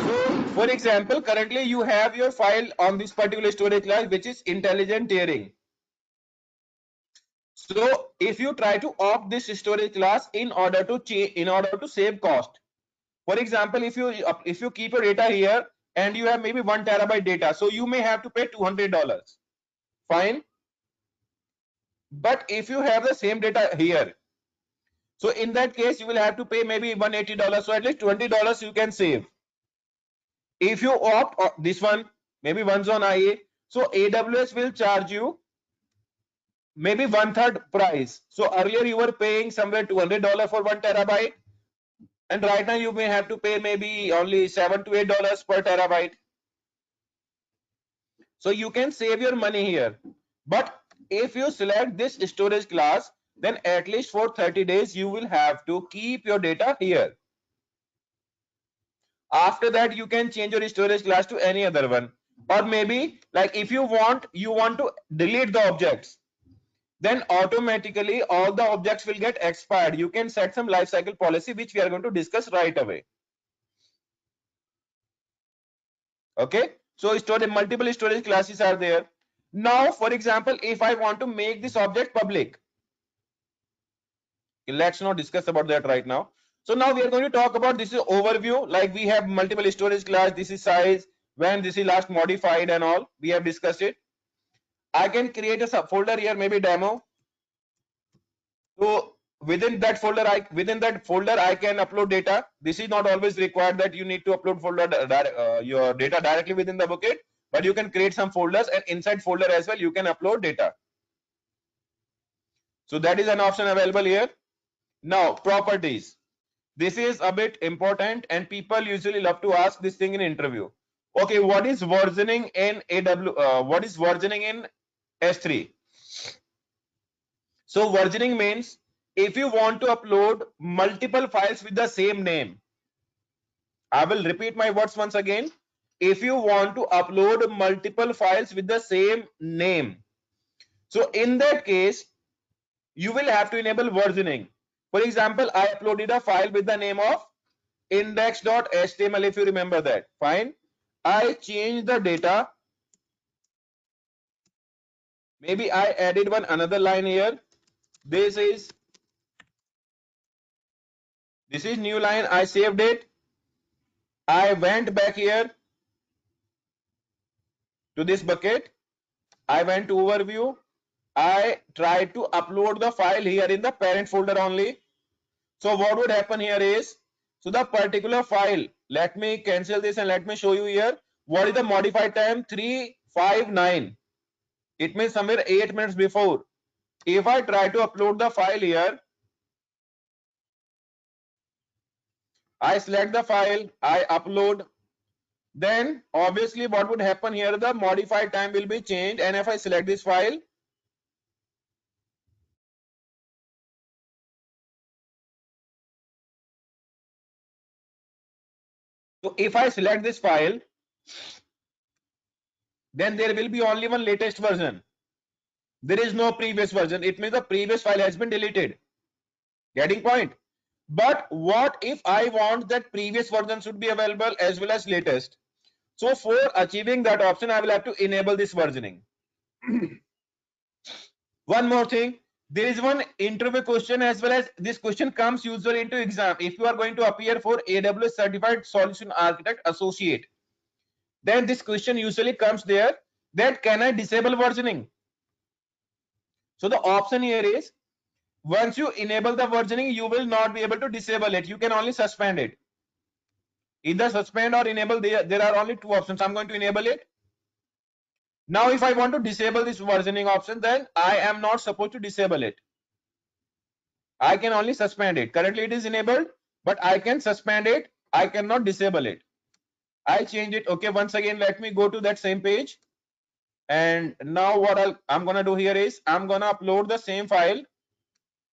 So for example, currently you have your file on this particular storage class which is intelligent tiering. So if you try to opt this storage class in order to save cost, for example, if you keep your data here and you have maybe 1 terabyte data, so you may have to pay $200. Fine. But if you have the same data here, so in that case you will have to pay maybe $180. So at least $20 you can save. If you opt this one, maybe OneZone IA, so AWS will charge you maybe 1/3 price. So earlier you were paying somewhere $200 for 1 terabyte, and right now you may have to pay maybe only $7 to $8 per terabyte. So you can save your money here. But if you select this storage class, then at least for 30 days you will have to keep your data here. After that you can change your storage class to any other one, or maybe like if you want to delete the objects, then automatically all the objects will get expired. You can set some lifecycle policy which we are going to discuss right away. Okay, so multiple storage classes are there. Now for example, if I want to make this object public, let's not discuss about that right now. So now we are going to talk about this is overview, like we have multiple storage class, this is size, when this is last modified and all, we have discussed it. I can create a subfolder here, maybe demo. So within that folder I can upload data. This is not always required that you need to upload your data directly within the bucket, but you can create some folders, and inside folder as well you can upload data. So that is an option available here. Now properties. This is a bit important and people usually love to ask this thing in interview. Okay, what is versioning in what is versioning in S3? So versioning means if you want to upload multiple files with the same name. I will repeat my words once again. If you want to upload multiple files with the same name, so in that case you will have to enable versioning. For example, I uploaded a file with the name of index.html, if you remember that. Fine. I changed the data. Maybe I added another line here. This is new line. I saved it. I went back here to this bucket. I went to overview. I tried to upload the file here in the parent folder only. So what would happen here is, so the particular file, let me cancel this and let me show you here. What is the modified time? 3:59. It means somewhere 8 minutes before. If I try to upload the file here, I select the file, I upload, then obviously what would happen here, the modified time will be changed. And if I select this file, so if I select this file, then there will be only one latest version. There is no previous version. It means the previous file has been deleted. Getting point? But what if I want that previous version should be available as well as latest? So for achieving that option, I will have to enable this versioning. One more thing, there is one interview question as well, as this question comes usually into exam. If you are going to appear for AWS Certified Solution Architect Associate, then this question usually comes there, that can I disable versioning? So the option here is, once you enable the versioning, you will not be able to disable it. You can only suspend it. Either suspend or enable. There are only two options. I'm going to enable it. Now, if I want to disable this versioning option, then I am not supposed to disable it. I can only suspend it. Currently, it is enabled, but I can suspend it. I cannot disable it. I'll change it. Okay, once again, let me go to that same page. And now what I'm going to do here is, I'm going to upload the same file.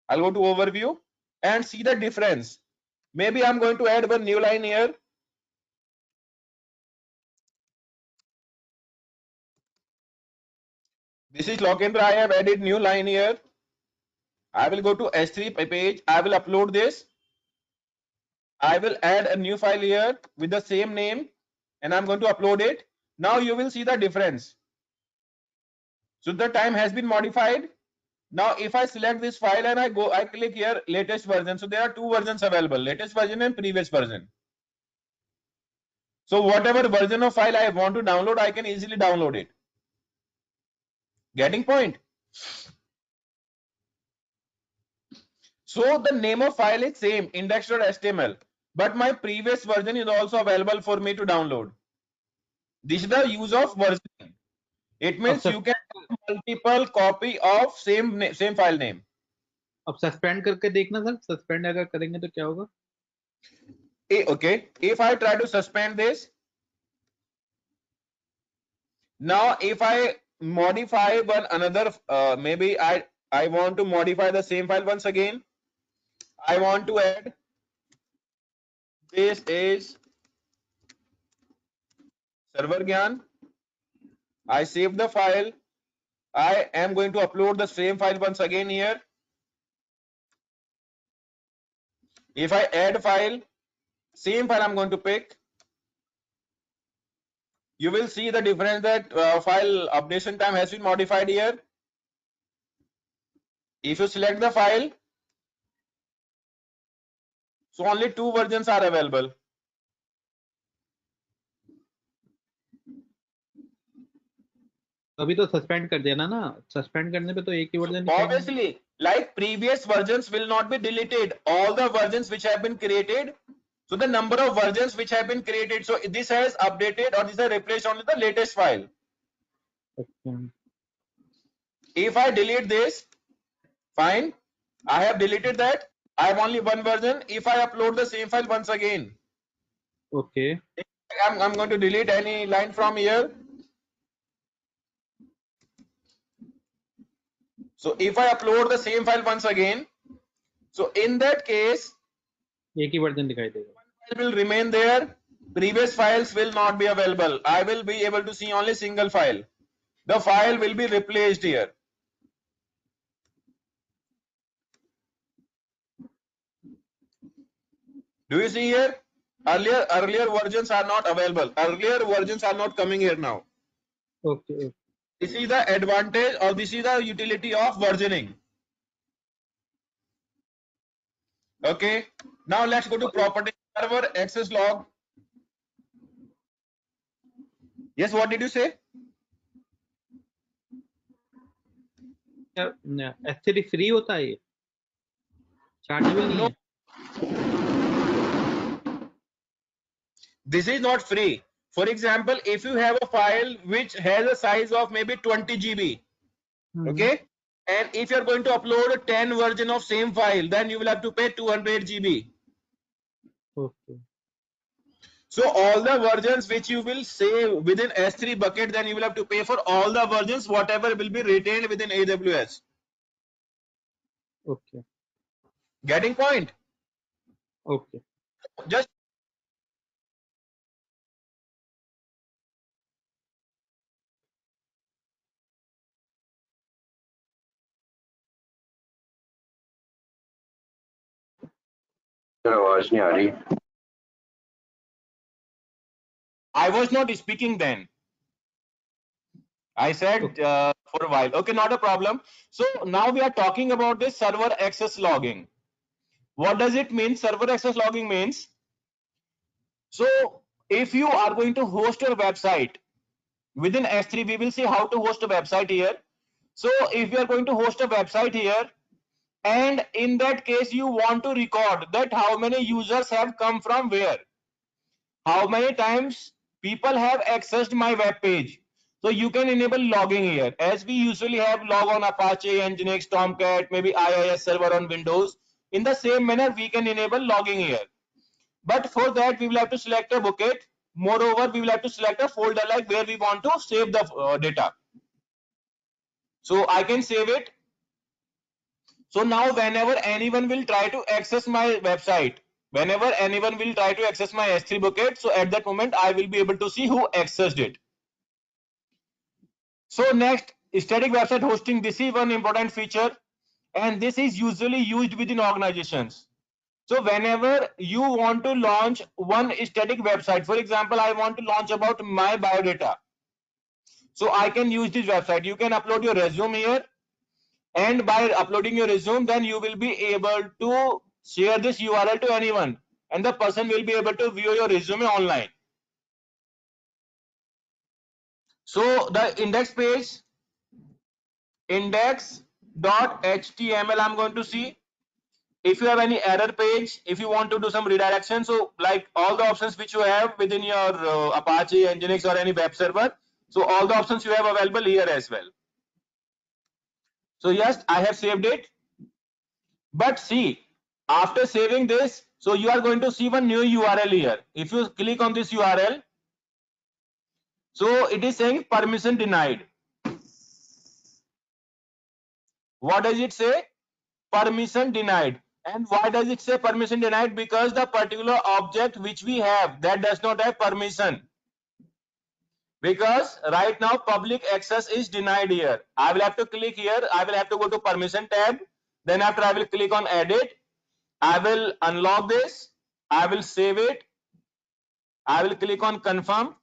I'll go to overview and see the difference. Maybe I'm going to add one new line here. This is Lockendra. I have added new line here. I will go to S3 page. I will upload this. I will add a new file here with the same name, and I'm going to upload it. Now you will see the difference. So the time has been modified. Now if I select this file and I click here latest version. So there are two versions available, latest version and previous version. So whatever version of file I want to download, I can easily download it. Getting point? So the name of file is same, index.html, but my previous version is also available for me to download. This is the use of versioning. It means you can have multiple copy of same file name. अब suspend करके देखना sir, suspend अगर करेंगे तो क्या होगा? Okay, if I try to suspend this, now if I modify one another, maybe I want to modify the same file once again. I want to add, this is server Gyan. I save the file. I am going to upload the same file once again here. If I add file, same file I'm going to pick. You will see the difference that file updation time has been modified here. If you select the file, so only two versions are available. अभी तो suspend कर देना ना, suspend करने पे तो एक ही version दिखाएगा। Obviously, like previous versions will not be deleted. All the versions which have been created, so the number of versions which have been created, so this has updated or this has replaced only the latest file. If I delete this, fine, I have deleted that. I have only one version. If I upload the same file once again, okay, I'm going to delete any line from here. So if I upload the same file once again, so in that case, एक ही version दिखाई देगा। one file will remain there. Previous files will not be available. I will be able to see only single file. The file will be replaced here. Do you see here? Earlier versions are not available. Earlier versions are not coming here now. Okay. This is the advantage, or this is the utility of versioning. Okay. Now let's go to property server access log. Yes, what did you say? S3 free होता है ये? Chargeable नहीं है? This is not free. For example, if you have a file which has a size of maybe 20 GB, okay, and if you're going to upload a 10 version of same file, then you will have to pay 200 GB. Okay. So all the versions which you will save within S3 bucket, then you will have to pay for all the versions, whatever will be retained within AWS. Okay. Getting point? Okay. Just sir आवाज नहीं आ रही। I was not speaking then. I said for a while. Okay, not a problem. So now we are talking about this server access logging. What does it mean? Server access logging means, so if you are going to host your website within S3, we will see how to host a website here. So if you are going to host a website here, and in that case you want to record that how many users have come from where, how many times people have accessed my web page. So you can enable logging here, as we usually have log on Apache, Nginx, Tomcat, maybe IIS server on Windows. In the same manner, we can enable logging here. But for that, we will have to select a bucket. Moreover, we will have to select a folder like where we want to save the data. So I can save it. So now whenever anyone will try to access my website, whenever anyone will try to access my S3 bucket, so at that moment, I will be able to see who accessed it. So next, static website hosting. This is one important feature, and this is usually used within organizations. So whenever you want to launch one static website, for example, I want to launch about my biodata. So I can use this website. You can upload your resume here, and by uploading your resume, then you will be able to share this URL to anyone, and the person will be able to view your resume online. So the index page, index.html, I'm going to see. If you have any error page, if you want to do some redirection, so like all the options which you have within your Apache, Nginx or any web server, so all the options you have available here as well. So yes, I have saved it. But see, after saving this, so you are going to see one new URL here. If you click on this URL, so it is saying permission denied. What does it say? Permission denied. And why does it say permission denied? Because the particular object which we have, that does not have permission. Because right now public access is denied here. I will have to click here. I will have to go to permission tab. Then after I will click on edit. I will unlock this. I will save it. I will click on confirm.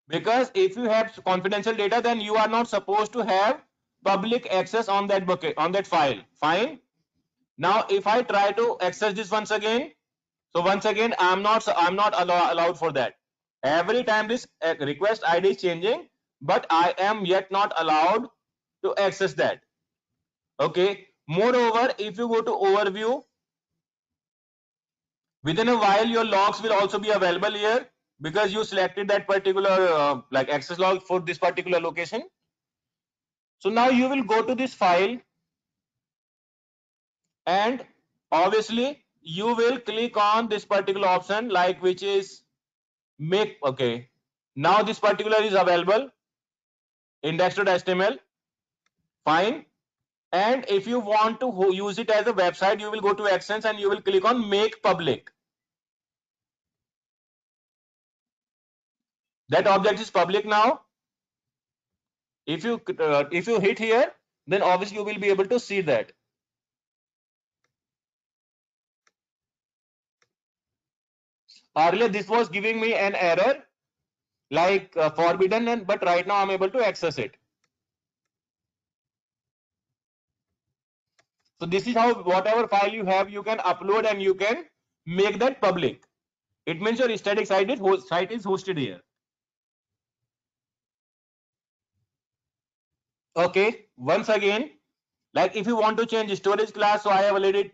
Because if you have confidential data, then you are not supposed to have public access on that bucket, on that file. Fine. Now if I try to access this once again, so once again I'm not allowed for that. Every time this request ID is changing, but I am yet not allowed to access that. Okay. Moreover, if you go to overview, within a while your logs will also be available here, because you selected that particular like access log for this particular location. So now you will go to this file, and obviously you will click on this particular option, like which is make. Okay, now this particular is available, index.html. Fine. And if you want to use it as a website, you will go to actions and you will click on make public. That object is public now. If you hit here, then obviously you will be able to see that. Earlier this was giving me an error like forbidden, and but right now I'm able to access it. So this is how whatever file you have, you can upload and you can make that public. It means your static site is hosted here. Okay, once again, like if you want to change storage class, so I have already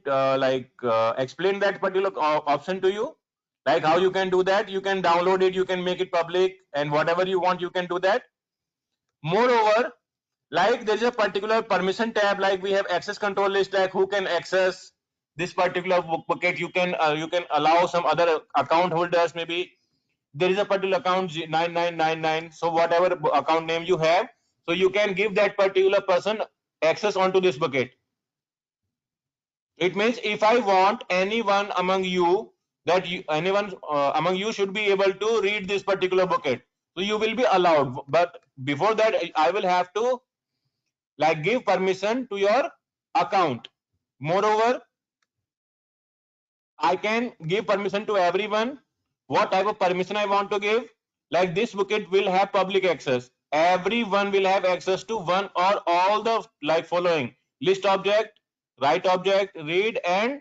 explained that particular option to you, like how you can do that. You can download it, you can make it public, and whatever you want, you can do that. Moreover, like there is a particular permission tab, like we have access control list, like who can access this particular bucket. You can allow some other account holders, maybe there is a particular account 9999, so whatever account name you have, so you can give that particular person access onto this bucket. It means if I want anyone among you, that anyone among you should be able to read this particular bucket, so you will be allowed. But before that, I will have to like give permission to your account. Moreover, I can give permission to everyone. What type of permission I want to give? Like this bucket will have public access. Everyone will have access to one or all the like following: list object, write object, read, and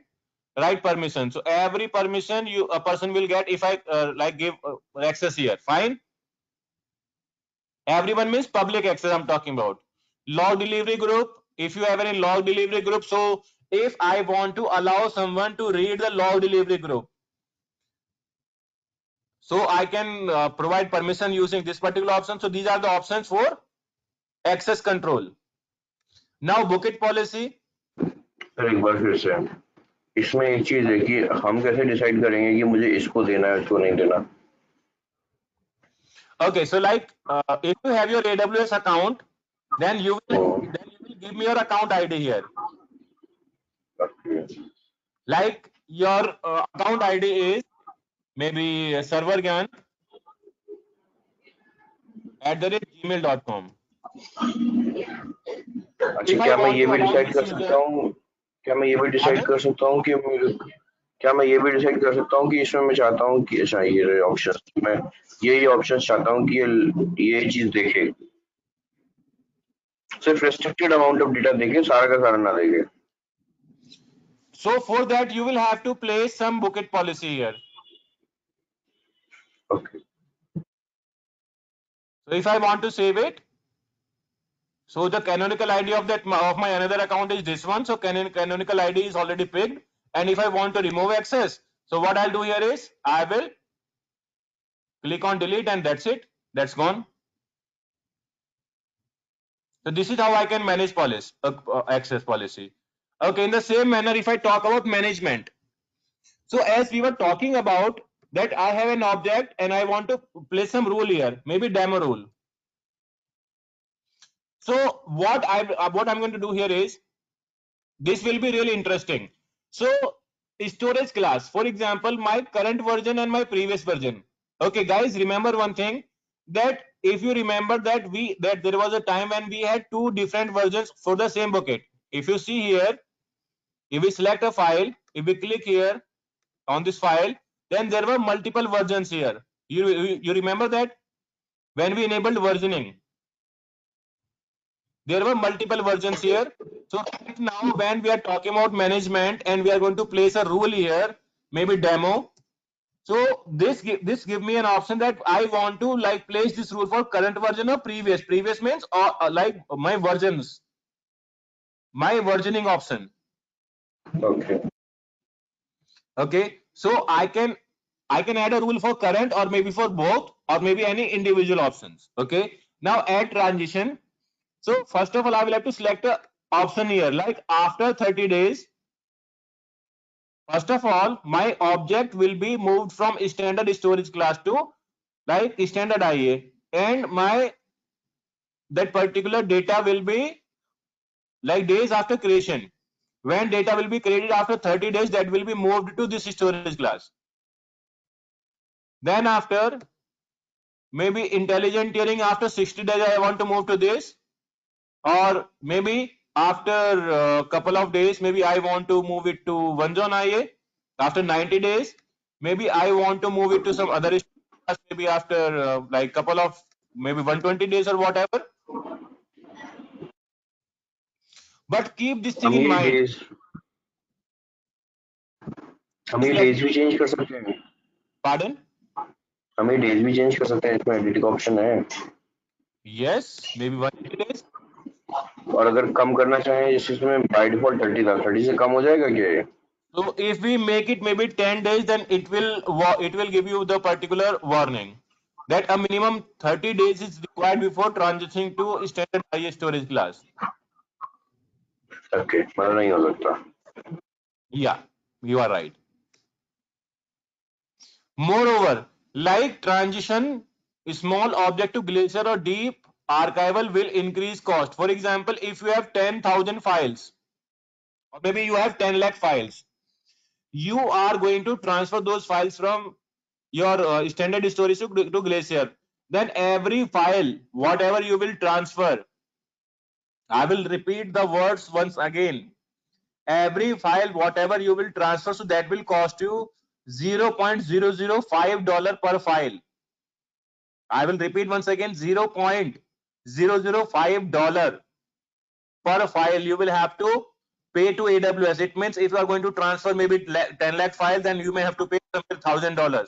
write permission. So every permission a person will get if I like give access here. Fine. Everyone means public access I'm talking about. Log delivery group. If you have any log delivery group, so if I want to allow someone to read the log delivery group, so I can provide permission using this particular option. So these are the options for access control. Now bucket policy. Sir एक बार फिर से इसमें एक चीज है कि हम कैसे डिसाइड करेंगे कि मुझे इसको देना है इसको नहीं देना. Okay, so like if you have your AWS account, then you will give me your account ID here. Okay. Like your account ID is maybe servergan@gmail.com. अच्छा, क्या मैं ये भी डिसाइड कर सकता हूँ? क्या मैं ये भी डिसाइड कर सकता हूँ कि क्या मैं ये भी डिसाइड कर सकता हूँ कि इसमें मैं चाहता हूँ कि अच्छा ये ऑप्शन मैं ये ऑप्शन चाहता हूँ कि ये चीज देखे, सिर्फ रेस्ट्रिक्टेड अमाउंट ऑफ डेटा देखे, सारा का सारा ना देखे. So for that you will have to place some bucket policy here. Okay. So if I want to save it, so the canonical ID of my another account is this one. So canonical ID is already picked. And if I want to remove access, so what I'll do here is I will click on delete and that's it. That's gone. So this is how I can manage policy, access policy. Okay, in the same manner, if I talk about management. So as we were talking about that I have an object and I want to place some rule here, maybe demo rule. So what I'm going to do here is, this will be really interesting. So storage class, for example, my current version and my previous version. Okay, guys, remember one thing, that if you remember that there was a time when we had two different versions for the same bucket. If you see here, if we select a file, if we click here on this file, then there were multiple versions here. You remember that when we enabled versioning, there were multiple versions here. So right now when we are talking about management and we are going to place a rule here, maybe demo. So this give me an option that I want to like place this rule for current version or previous. Previous means like my versions, my versioning option. Okay. Okay. So I can add a rule for current or maybe for both or maybe any individual options. Okay. Now add transition. So first of all, I will have to select a option here like after 30 days. First of all, my object will be moved from standard storage class to like standard IA, and that particular data will be like days after creation. When data will be created after 30 days, that will be moved to this storage class. Then after maybe intelligent tiering, after 60 days I want to move to this, or maybe after a couple of days maybe I want to move it to OneZone IA. After 90 days maybe I want to move it to some other class, maybe after like couple of maybe 120 days or whatever. But keep this thing in mind. हम ये days भी change कर सकते हैं. Pardon? हम ये days भी change कर सकते हैं, इसमें एडिट का ऑप्शन है. Yes, maybe 180 days. और अगर कम करना चाहें, जैसे इसमें बाय डिफॉल्ट 30 था, 30 से कम हो जाएगा क्या ये? So if we make it maybe 10 days, then it will give you the particular warning that a minimum 30 days is required before transitioning to standard IA storage class. Okay, मतलब नहीं हो सकता. Yeah, you are right. Moreover, like transition small object to Glacier or deep archival will increase cost. For example, if you have 10,000 files, or maybe you have 10 lakh files, you are going to transfer those files from your standard storage to Glacier. Then every file, whatever you will transfer, I will repeat the words once again. every file whatever you will transfer, so that will cost you $0.005 per file. I will repeat once again, $0.005 per file you will have to pay to AWS. It means if you are going to transfer maybe 10 lakh files, then you may have to pay $1,000.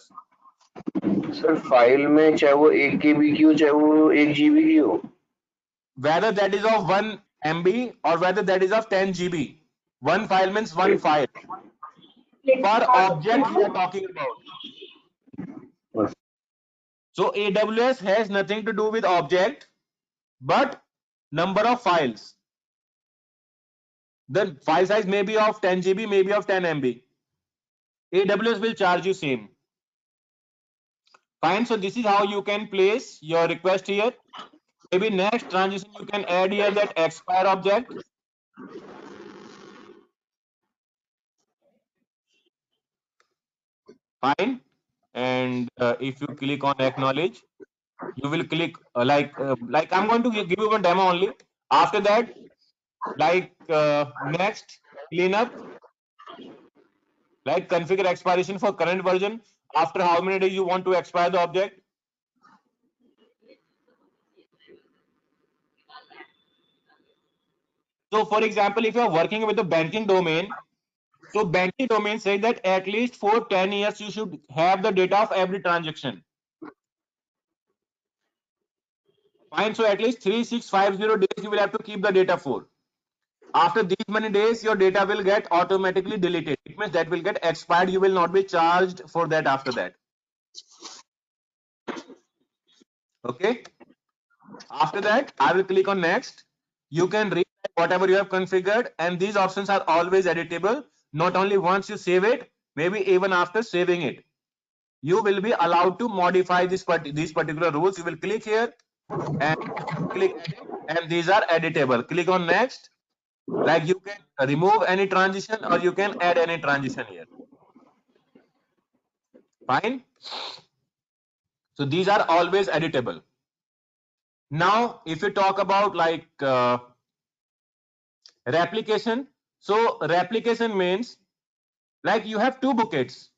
Sir file में चाहे वो 1 KB की हो चाहे वो 1 GB की हो, Whether that is of 1 MB or whether that is of 10 GB. One file means one file. Per object we are talking about. So AWS has nothing to do with object, but number of files. The file size may be of 10 GB, maybe of 10 MB. AWS will charge you same. Fine. So this is how you can place your request here. Maybe next transition you can add here that expire object. Fine. And if you click on acknowledge, you will click like I'm going to give you one demo only. After that, next cleanup, like configure expiration for current version. After how many days you want to expire the object? So for example, if you are working with the banking domain, so banking domain says that at least for 10 years you should have the data of every transaction. Fine. So at least 3650 days you will have to keep the data for. After these many days, your data will get automatically deleted. It means that will get expired. You will not be charged for that after that. Okay. After that, I will click on next. You can read whatever you have configured, and these options are always editable. Not only once you save it, maybe even after saving it, you will be allowed to modify these particular rules. You will click here and click edit, and these are editable. Click on next. Like you can remove any transition or you can add any transition here. Fine. So these are always editable. Now, if you talk about like replication, so replication means like you have two buckets.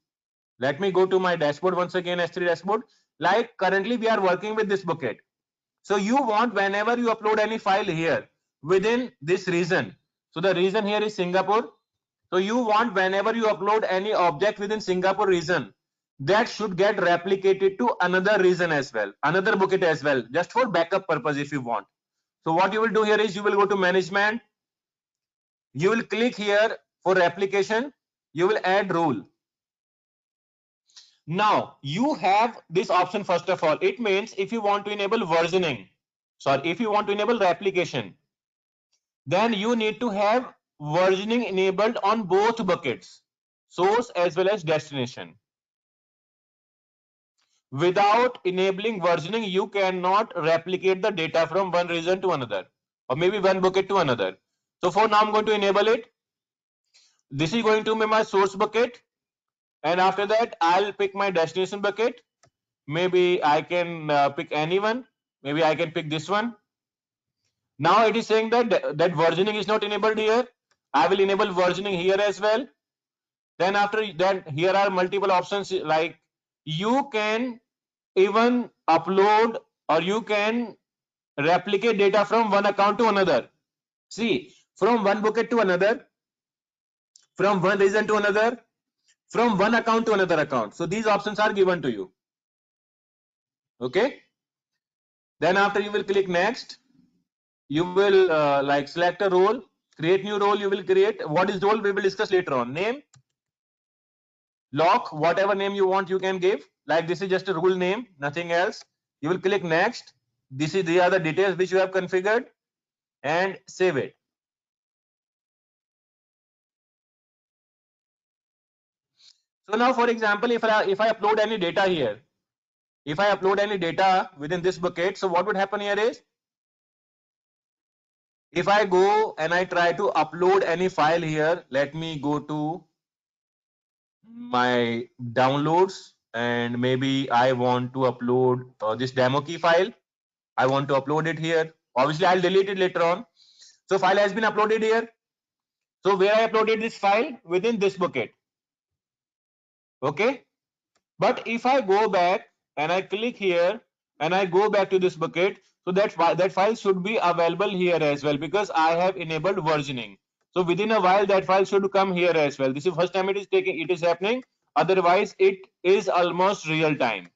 Let me go to my dashboard once again, S3 dashboard. Like currently we are working with this bucket. So you want whenever you upload any file here within this region. So the region here is Singapore. So you want whenever you upload any object within Singapore region, that should get replicated to another region as well, another bucket as well, just for backup purpose if you want. So what you will do here is you will go to management. You will click here for replication. You will add rule. Now you have this option. First of all, it means if you want to enable versioning, if you want to enable replication, then you need to have versioning enabled on both buckets, source as well as destination. Without enabling versioning, you cannot replicate the data from one region to another, or maybe one bucket to another. So for now, I'm going to enable it. This is going to be my source bucket. And after that, I'll pick my destination bucket. Maybe I can pick anyone. Maybe I can pick this one. Now it is saying that versioning is not enabled here. I will enable versioning here as well. Then after that, here are multiple options, like you can even upload or you can replicate data from one account to another. See, from one bucket to another, from one region to another, from one account to another account. So these options are given to you. Okay. Then after you will click next. You will like select a role, create new role. You will create what is role we will discuss later on. Name, lock, whatever name you want you can give. Like this is just a rule name, nothing else. You will click next. These are the details which you have configured, and save it. So now, for example, if I upload any data here, if I upload any data within this bucket, so what would happen here is, if I go and I try to upload any file here, let me go to my downloads, and maybe I want to upload this demo key file. I want to upload it here. Obviously, I'll delete it later on. So file has been uploaded here. So where I uploaded this file? Within this bucket. Okay. But if I go back and I click here and I go back to this bucket, so that file should be available here as well, because I have enabled versioning. So within a while that file should come here as well. This is first time it is happening. Otherwise it is almost real time.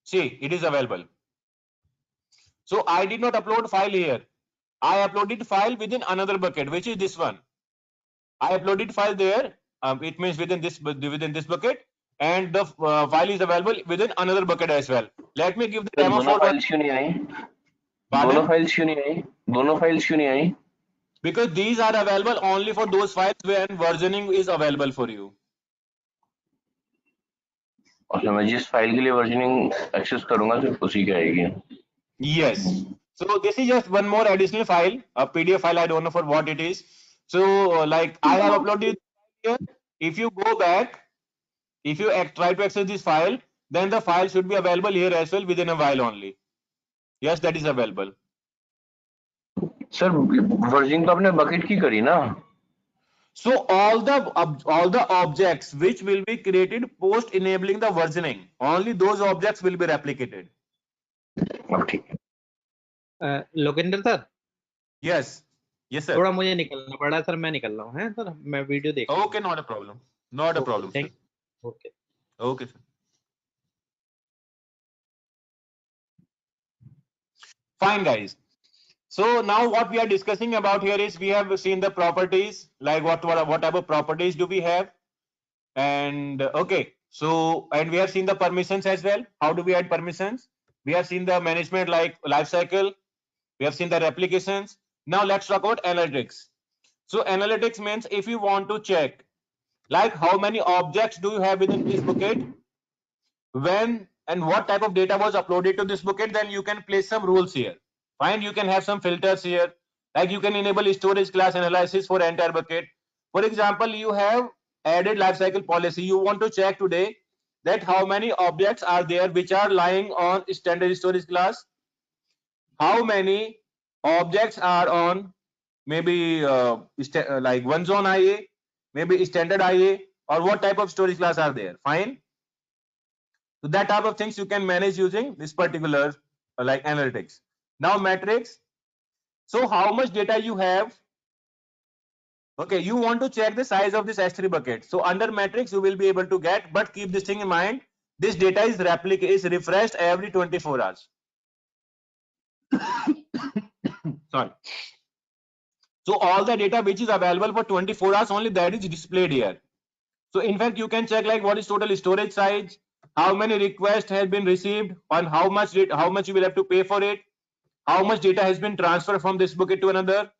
See, it is available. So I did not upload file here. I uploaded file within another bucket, which is this one. I uploaded file there. It means within this bucket, and the file is available within another bucket as well. Let me give the तो demo दोनों for files क्यों नहीं आई? Pardon? दोनों files क्यों नहीं आई? दोनों files क्यों नहीं आई? Because these are available only for those files when versioning is available for you. और मैं जिस फाइल के लिए वर्जनिंग एक्सेस करूंगा सिर्फ उसी की आएगी. Yes. So this is just one more additional file, a PDF file. I don't know for what it is. So like I have uploaded here. If you go back, if you try to access this file, then the file should be available here as well within a while only. Yes, that is available. Sir versioning तो आपने bucket की करी ना. So all the objects which will be created post enabling the versioning, only those objects will be replicated. अब ठीक है. Lokendra sir, Yes. Yes, sir. थोड़ा मुझे निकलना पड़ा सर, मैं निकल रहा हूँ. हैं सर, मैं वीडियो देख रहा हूँ. Okay, not a problem. Not a problem, sir. Okay. Okay, sir. Fine, guys. So now what we are discussing about here is we have seen the properties, like what type of properties do we have, and okay. So and we have seen the permissions as well. How do we add permissions? We have seen the management like life cycle. We have seen the replications. Now let's talk about analytics. So analytics means if you want to check like how many objects do you have within this bucket, when and what type of data was uploaded to this bucket, then you can place some rules here. Fine, you can have some filters here, like you can enable storage class analysis for entire bucket. For example, you have added lifecycle policy. You want to check today that how many objects are there which are lying on standard storage class, how many objects are on maybe like one zone IA, maybe standard IA, or what type of storage class are there. Fine. So that type of things you can manage using this particular like analytics. Now metrics. So how much data you have? Okay, you want to check the size of this S3 bucket. So under metrics you will be able to get, but keep this thing in mind. This data is refreshed every 24 hours. Sorry. So all the data which is available for 24 hours only, that is displayed here. So in fact you can check like what is total storage size, how many requests have been received, and how much you will have to pay for it, how much data has been transferred from this bucket to another,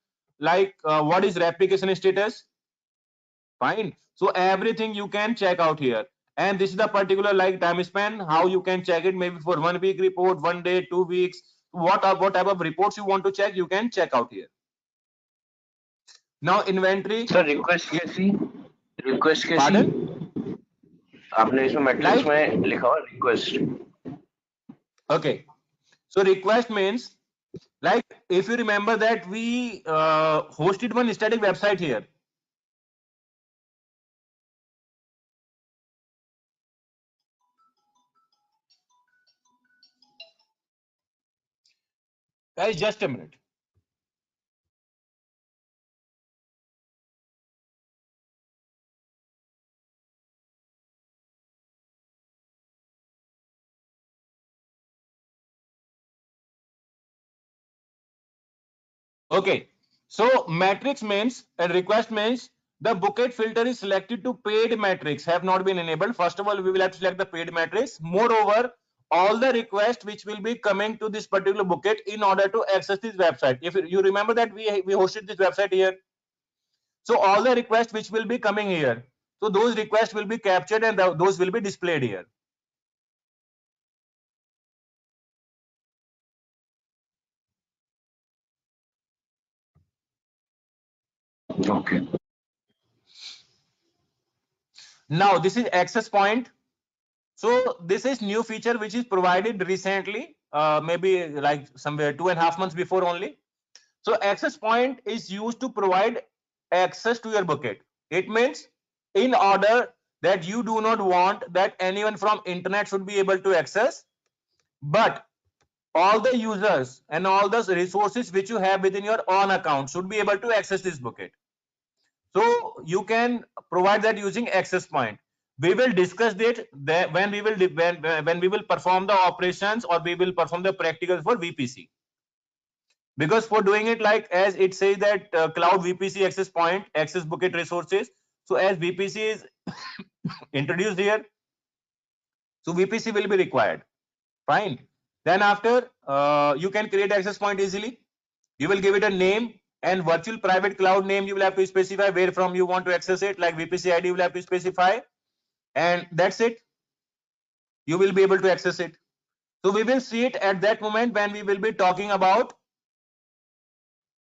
like what is replication status. Fine. So everything you can check out here, and this is the particular like time span, how you can check it, maybe for 1 week report, 1 day, 2 weeks, what type of reports you want to check, you can check out here. Now inventory. Sir request कैसी? Pardon? आपने इसमें matrix में लिखा हुआ request. Okay. So request means like if you remember that we hosted one static website here. Guys, just a minute. Okay. So matrix means and request means the bucket filter is selected to paid matrix have not been enabled. First of all, we will have to select the paid matrix. Moreover, all the requests which will be coming to this particular bucket in order to access this website. If you remember that we hosted this website here. So all the requests which will be coming here. So those requests will be captured and those will be displayed here. Okay. Now this is access point. So this is new feature which is provided recently, maybe like somewhere 2.5 months before only. So access point is used to provide access to your bucket. It means in order that you do not want that anyone from internet should be able to access, but all the users and all those resources which you have within your own account should be able to access this bucket. So you can provide that using access point. We will discuss that when we will perform the operations or we will perform the practicals for VPC. Because for doing it, like as it says that cloud VPC access point, access bucket resources. So as VPC is introduced here, so VPC will be required. Fine. Then after you can create access point easily. You will give it a name and virtual private cloud name. You will have to specify where from you want to access it. Like VPC ID, you will have to specify, and that's it. You will be able to access it. So we will see it at that moment when we will be talking about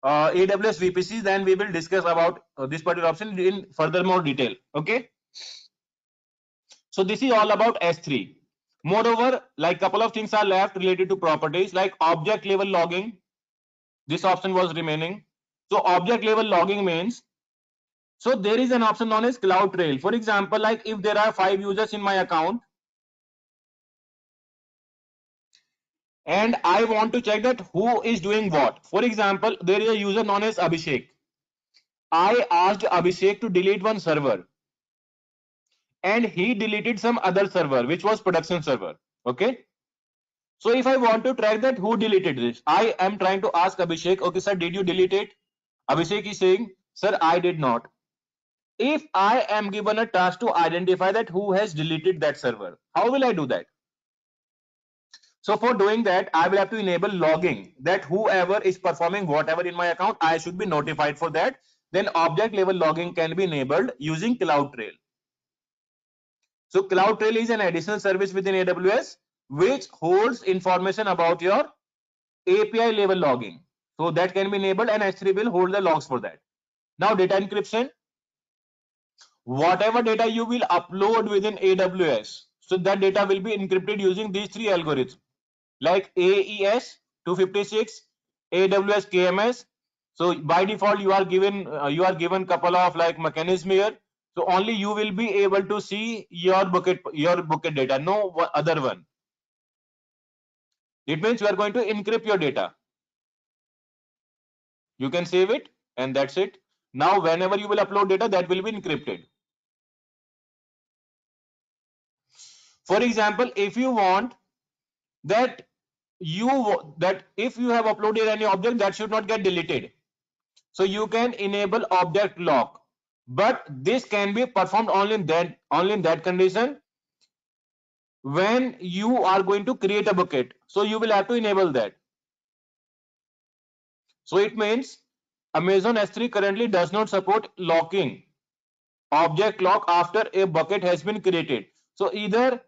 AWS VPCs. Then we will discuss about this particular option in further more detail. Okay. So this is all about S3. Moreover, like couple of things are left related to properties like object level logging. This option was remaining. So object level logging means, so there is an option known as CloudTrail. For example, like if there are 5 users in my account and I want to check that who is doing what. For example, there is a user known as Abhishek. I asked Abhishek to delete one server and he deleted some other server which was production server. Okay. So if I want to track that who deleted this, I am trying to ask Abhishek, okay sir, did you delete it? Abhishek is saying, sir, I did not. If I am given a task to identify that who has deleted that server, how will I do that? So for doing that, I will have to enable logging, that whoever is performing whatever in my account, I should be notified for that. Then object level logging can be enabled using CloudTrail. So CloudTrail is an additional service within AWS which holds information about your API level logging. So that can be enabled and S3 will hold the logs for that. Now data encryption. Whatever data you will upload within AWS, so that data will be encrypted using these 3 algorithms like AES 256, AWS KMS. So by default you are given couple of like mechanism here. So only you will be able to see your bucket data, no other one. It means you are going to encrypt your data. You can save it and that's it. Now whenever you will upload data, that will be encrypted. For example, if you want that if you have uploaded any object, that should not get deleted, so you can enable object lock, but this can be performed only in that condition when you are going to create a bucket. So you will have to enable that. So it means Amazon S3 currently does not support locking object lock after a bucket has been created. So either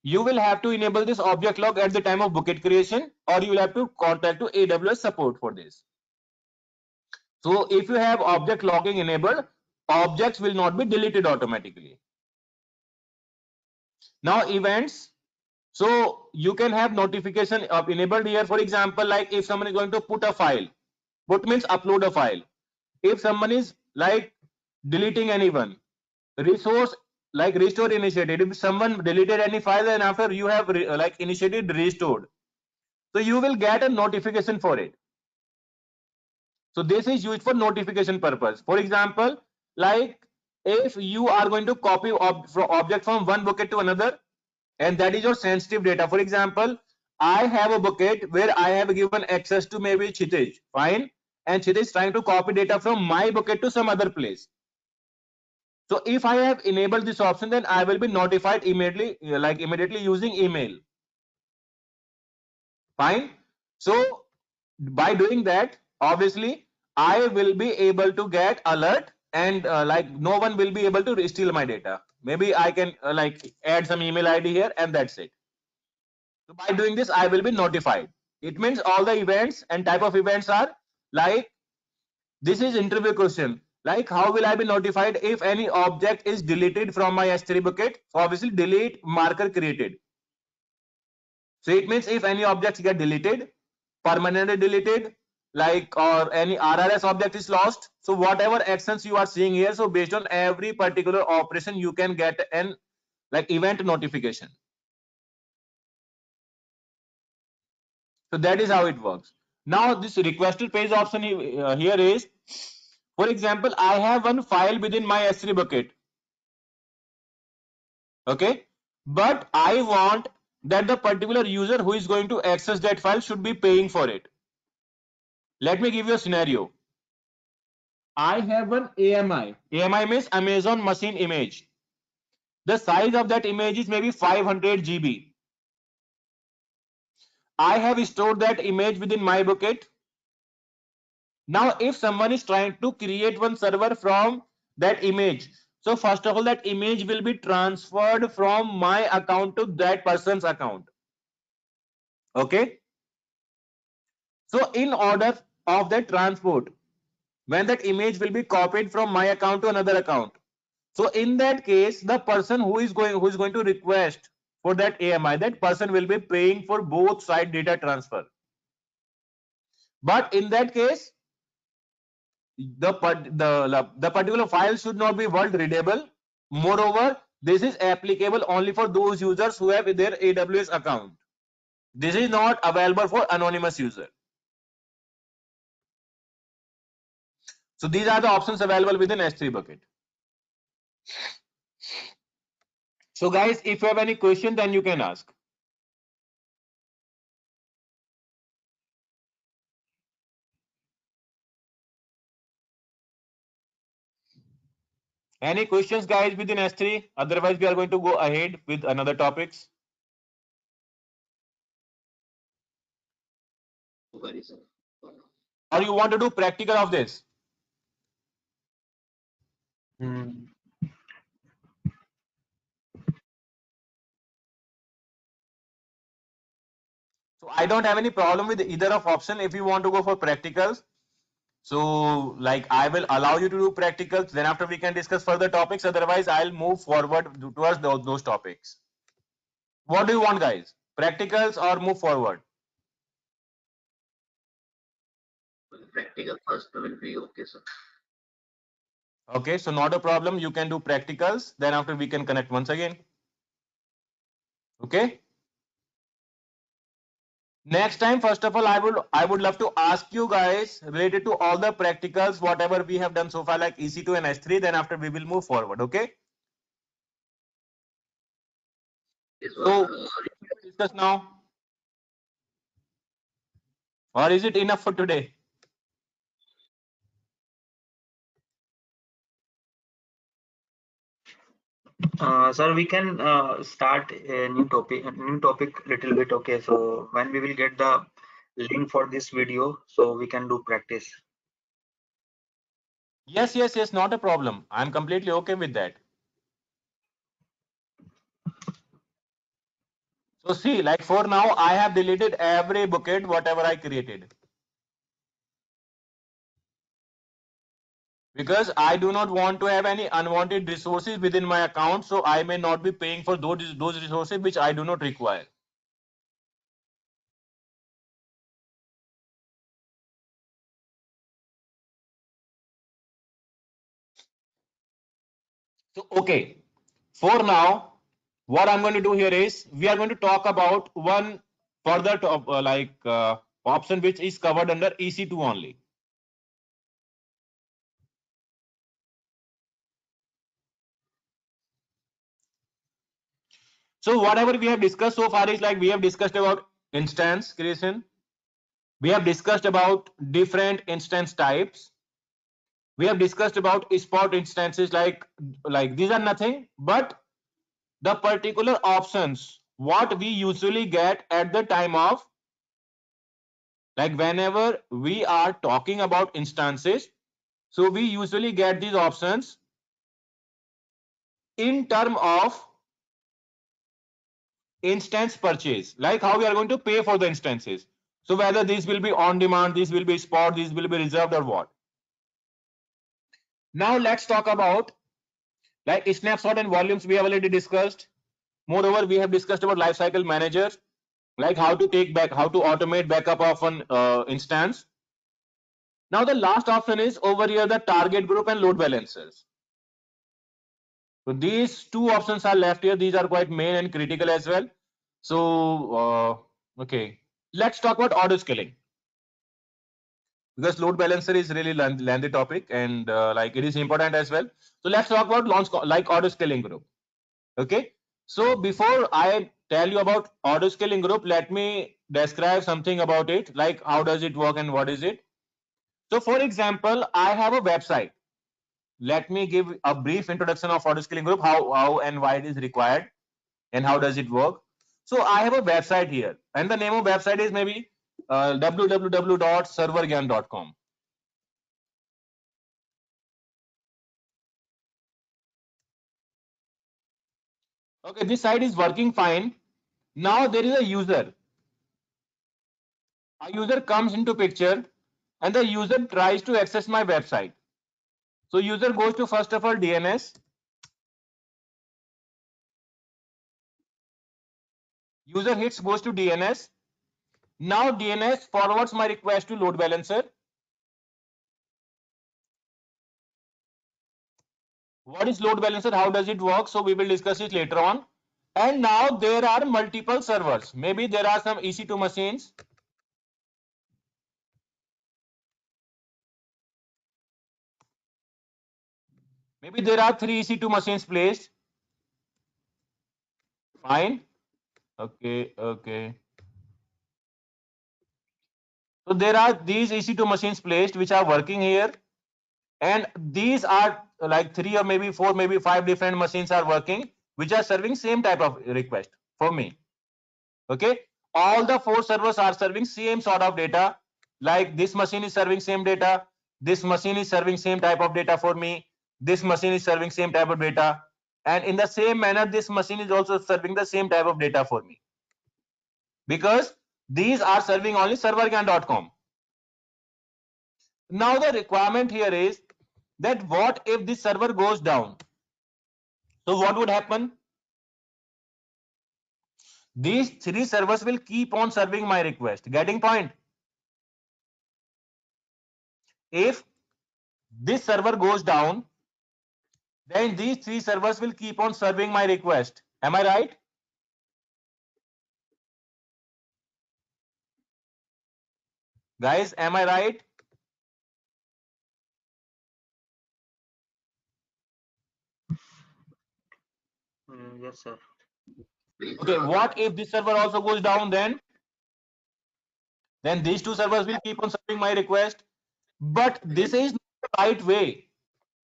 you will have to enable this object lock at the time of bucket creation, or you will have to contact to AWS support for this. So if you have object locking enabled, objects will not be deleted automatically. Now events. So you can have notification enabled here. For example, like if someone is going to put a file, put means upload a file. If someone is like deleting anyone, resource like restore initiated. If someone deleted any file and after you have like initiated restored, so you will get a notification for it. So this is used for notification purpose. For example, like if you are going to copy object from one bucket to another, and that is your sensitive data. For example, I have a bucket where I have given access to maybe Kshitij, fine, and Kshitij is trying to copy data from my bucket to some other place. So if I have enabled this option, then I will be notified immediately, like immediately using email. Fine. So by doing that, obviously I will be able to get alert, and like no one will be able to steal my data. Maybe I can like add some email ID here and that's it. So by doing this, I will be notified. It means all the events and type of events are like, this is interview question. Like how will I be notified if any object is deleted from my S3 bucket? So obviously delete marker created. So it means if any objects get deleted, permanently deleted, like or any RRS object is lost. So whatever actions you are seeing here, so based on every particular operation, you can get an like event notification. So that is how it works. Now this requested page option here is, for example, I have one file within my S3 bucket. Okay, but I want that the particular user who is going to access that file should be paying for it. Let me give you a scenario. I have an AMI. AMI means Amazon Machine Image. The size of that image is maybe 500 GB. I have stored that image within my bucket. Now, if someone is trying to create one server from that image, so first of all, that image will be transferred from my account to that person's account. Okay. So in order of that transport, when that image will be copied from my account to another account, so in that case, the person who is going to request for that AMI, that person will be paying for both side data transfer. But in that case, the particular file should not be world readable. Moreover, this is applicable only for those users who have their AWS account. This is not available for anonymous user. So these are the options available within S3 bucket. So guys, if you have any question, then you can ask. Any questions, guys, within S3? Otherwise, we are going to go ahead with another topics. Or you want to do practical of this? So I don't have any problem with either of option. If you want to go for practicals, so like I will allow you to do practicals. Then after we can discuss further topics. Otherwise, I'll move forward towards those topics. What do you want, guys? Practicals or move forward? Practical first will be okay, sir. Okay, so not a problem. You can do practicals. Then after we can connect once again. Okay. Next time, first of all, I would love to ask you guys related to all the practicals, whatever we have done so far, like EC2 and S3. Then after we will move forward. Okay. So discuss now, or is it enough for today? Sir, we can start a new topic little bit. Okay, so when we will get the link for this video, so we can do practice. Yes, not a problem. I'm completely okay with that. So see, like for now, I have deleted every bucket, whatever I created. Because I do not want to have any unwanted resources within my account, so I may not be paying for those resources which I do not require. So okay, for now, what I'm going to do here is we are going to talk about one further option which is covered under EC2 only. So whatever we have discussed so far is like we have discussed about instance creation. We have discussed about different instance types. We have discussed about spot instances like these are nothing but the particular options what we usually get at the time of like whenever we are talking about instances. So we usually get these options in term of instance purchase, like how we are going to pay for the instances. So whether these will be on demand, these will be spot, these will be reserved or what. Now let's talk about like snapshot and volumes we have already discussed. Moreover, we have discussed about lifecycle manager, like how to take back, how to automate backup of an instance. Now the last option is over here the target group and load balancers. So these two options are left here. These are quite main and critical as well. So okay, let's talk about auto scaling, because load balancer is really lengthy topic and like it is important as well. So let's talk about launch like auto scaling group. Okay. So before I tell you about auto scaling group, let me describe something about it, like how does it work and what is it. So for example, I have a website. Let me give a brief introduction of auto scaling group, how and why it is required and how does it work. So I have a website here and the name of website is maybe www.servergyan.com. Okay, this site is working fine. Now there is a user. A user comes into picture and the user tries to access my website. So user goes to first of all DNS. User hits goes to DNS. Now DNS forwards my request to load balancer. What is load balancer? How does it work? So we will discuss it later on. And now there are multiple servers. Maybe there are some EC2 machines. Maybe there are 3 EC2 machines placed. Fine. Okay, okay. So there are these EC2 machines placed which are working here. And these are like 3 or maybe 4, maybe 5 different machines are working, which are serving same type of request for me. Okay. All the 4 servers are serving same sort of data. Like this machine is serving same data. This machine is serving same type of data for me. This machine is serving same type of data. And in the same manner, this machine is also serving the same type of data for me. Because these are serving only servergyan.com. Now the requirement here is that what if this server goes down? So what would happen? These 3 servers will keep on serving my request. Getting point? If this server goes down, then these 3 servers will keep on serving my request. Am I right? Guys, am I right? Yes, sir. Okay, what if this server also goes down then? Then these 2 servers will keep on serving my request. But this is not the right way.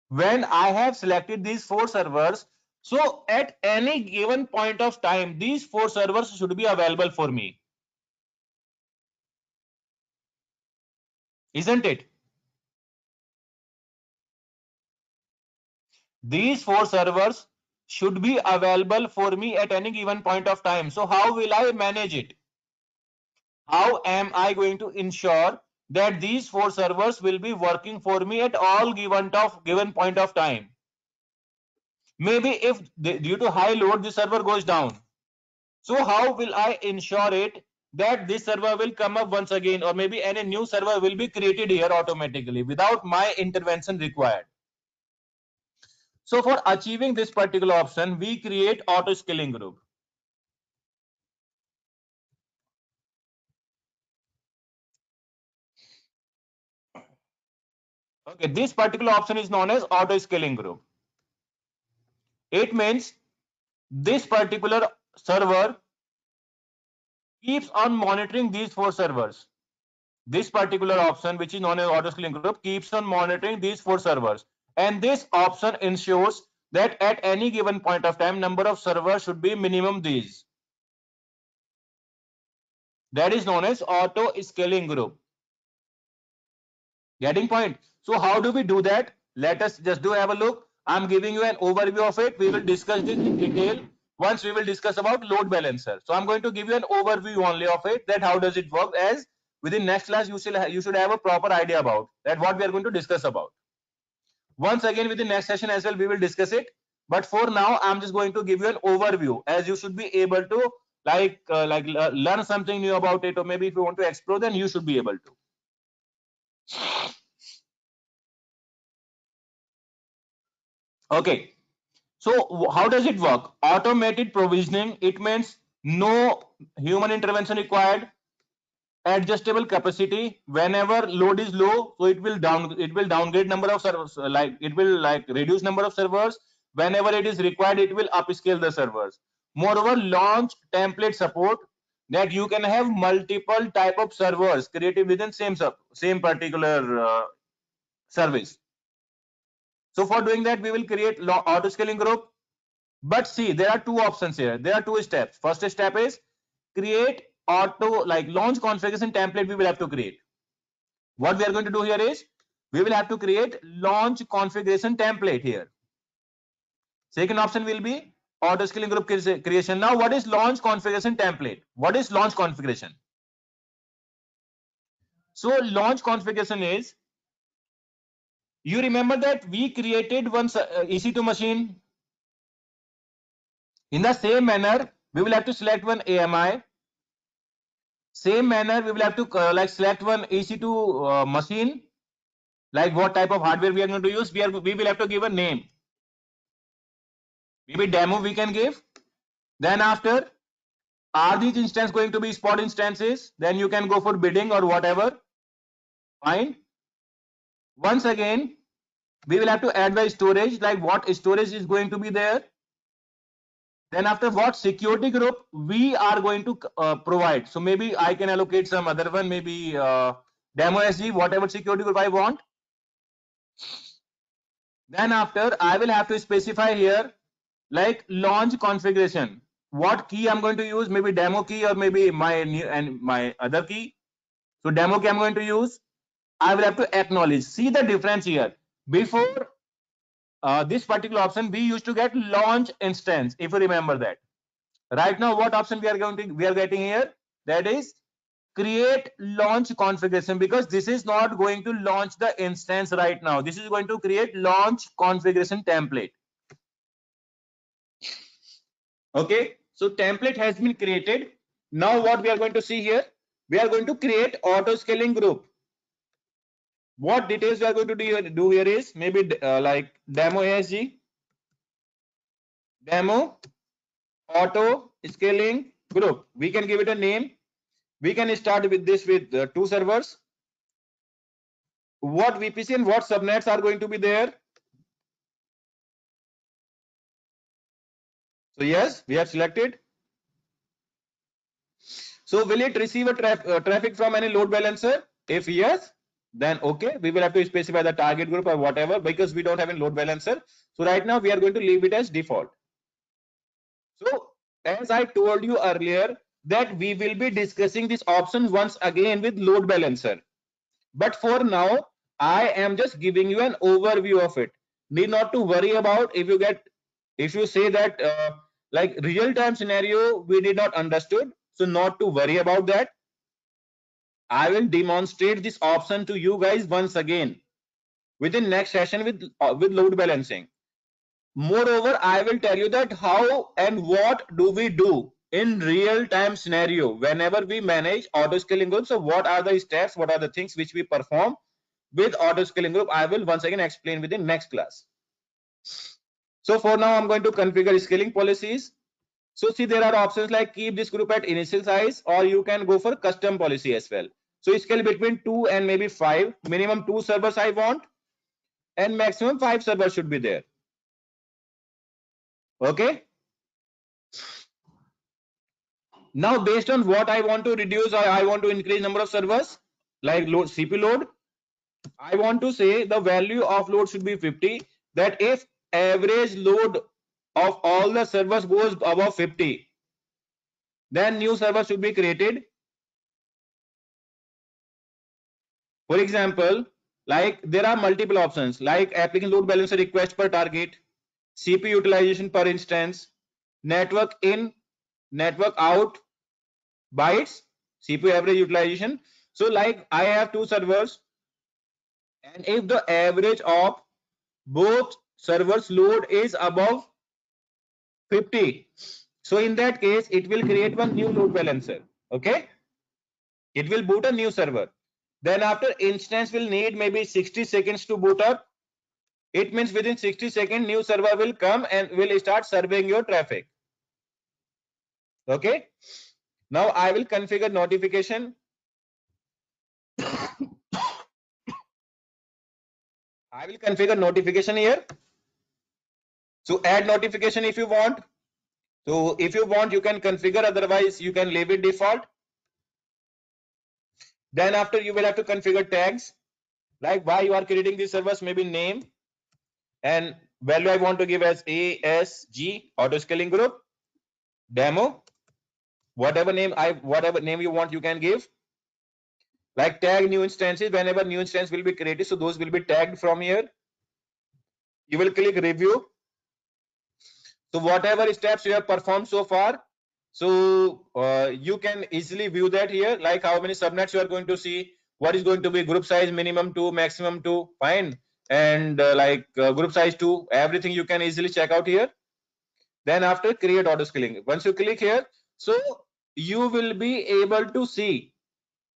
When I have selected these 4 servers, so at any given point of time, these 4 servers should be available for me. Isn't it? These 4 servers should be available for me at any given point of time. So how will I manage it? How am I going to ensure that these 4 servers will be working for me at all given point of time? Maybe if due to high load the server goes down. So how will I ensure it that this server will come up once again, or maybe any new server will be created here automatically without my intervention required? So for achieving this particular option, we create auto scaling group. Okay, this particular option is known as auto scaling group. It means this particular server keeps on monitoring these 4 servers. This particular option, which is known as auto scaling group, keeps on monitoring these 4 servers. And this option ensures that at any given point of time, number of servers should be minimum these. That is known as auto scaling group. Getting point? So how do we do that? Let us just have a look. I'm giving you an overview of it. We will discuss this in detail once we will discuss about load balancer. So I'm going to give you an overview only of it, that how does it work, as within next class you should have a proper idea about that what we are going to discuss about. Once again, with the next session as well, we will discuss it. But for now, I'm just going to give you an overview, as you should be able to learn something new about it, or maybe if you want to explore, then you should be able to. Okay. So how does it work? Automated provisioning. It means no human intervention required. Adjustable capacity. Whenever load is low, so it will downgrade number of servers. It will reduce number of servers. Whenever it is required, it will upscale the servers. Moreover, launch template support, that you can have multiple type of servers created within same particular service. So for doing that, we will create auto scaling group. But see, there are two options here. There are two steps. First step is create launch configuration template. We will have to create. What we are going to do here is we will have to create launch configuration template here. Second option will be auto scaling group creation. Now, what is launch configuration template? What is launch configuration? So launch configuration is, you remember that we created one EC2 machine. In the same manner, we will have to select one AMI. Same manner, we will have to select one EC2 machine. Like what type of hardware we are going to use, we will have to give a name. Maybe demo we can give. Then after, are these instances going to be spot instances? Then you can go for bidding or whatever. Fine. Once again, we will have to add the storage, like what storage is going to be there. Then after, what security group we are going to provide. So maybe I can allocate some other one, maybe demo SG, whatever security group I want. Then after, I will have to specify here like launch configuration. What key I'm going to use, maybe demo key or maybe my other key. So demo key I'm going to use. I will have to acknowledge. See the difference here. Before this particular option, we used to get launch instance, if you remember that. Right now, what option we are getting here? That is create launch configuration, because this is not going to launch the instance right now. This is going to create launch configuration template. Okay, so template has been created. Now what we are going to see here, we are going to create auto scaling group. What details we are going to do here is maybe like demo ASG, demo auto scaling group. We can give it a name. We can start with this with 2 servers. What VPC and what subnets are going to be there? So yes, we have selected. So will it receive a traffic from any load balancer? If yes, then okay, we will have to specify the target group or whatever, because we don't have a load balancer. So right now we are going to leave it as default. So as I told you earlier, that we will be discussing this option once again with load balancer. But for now, I am just giving you an overview of it. Need not to worry about if you say that like real time scenario we did not understood. So not to worry about that. I will demonstrate this option to you guys once again within next session with load balancing. Moreover, I will tell you that how and what do we do in real time scenario whenever we manage auto scaling group. So what are the steps, what are the things which we perform with auto scaling group? I will once again explain within next class. So for now, I'm going to configure scaling policies. So see, there are options like keep this group at initial size, or you can go for custom policy as well. So scale between 2 and maybe 5, minimum 2 servers I want, and maximum 5 servers should be there. Okay. Now, based on what I want to reduce or I want to increase number of servers, like load CPU load, I want to say the value of load should be 50. That if average load of all the servers goes above 50, then new server should be created. For example, like there are multiple options like application load balancer request per target, CPU utilization per instance, network in, network out, bytes, CPU average utilization. So like I have 2 servers, and if the average of both servers load is above 50. So in that case, it will create one new load balancer. Okay, it will boot a new server. Then after instance will need maybe 60 seconds to boot up. It means within 60 seconds, new server will come and will start serving your traffic. Okay. Now I will configure notification. I will configure notification here. So add notification if you want. So if you want, you can configure, otherwise you can leave it default. Then after you will have to configure tags, like why you are creating these servers, maybe name and value I want to give as ASG auto scaling group demo, whatever name you want you can give. Like tag new instances, whenever new instance will be created, so those will be tagged from here. You will click review. So whatever steps you have performed so far, so you can easily view that here, like how many subnets you are going to see, what is going to be group size minimum 2, maximum 2, fine, and group size 2, everything you can easily check out here. Then after create auto scaling, once you click here, so you will be able to see,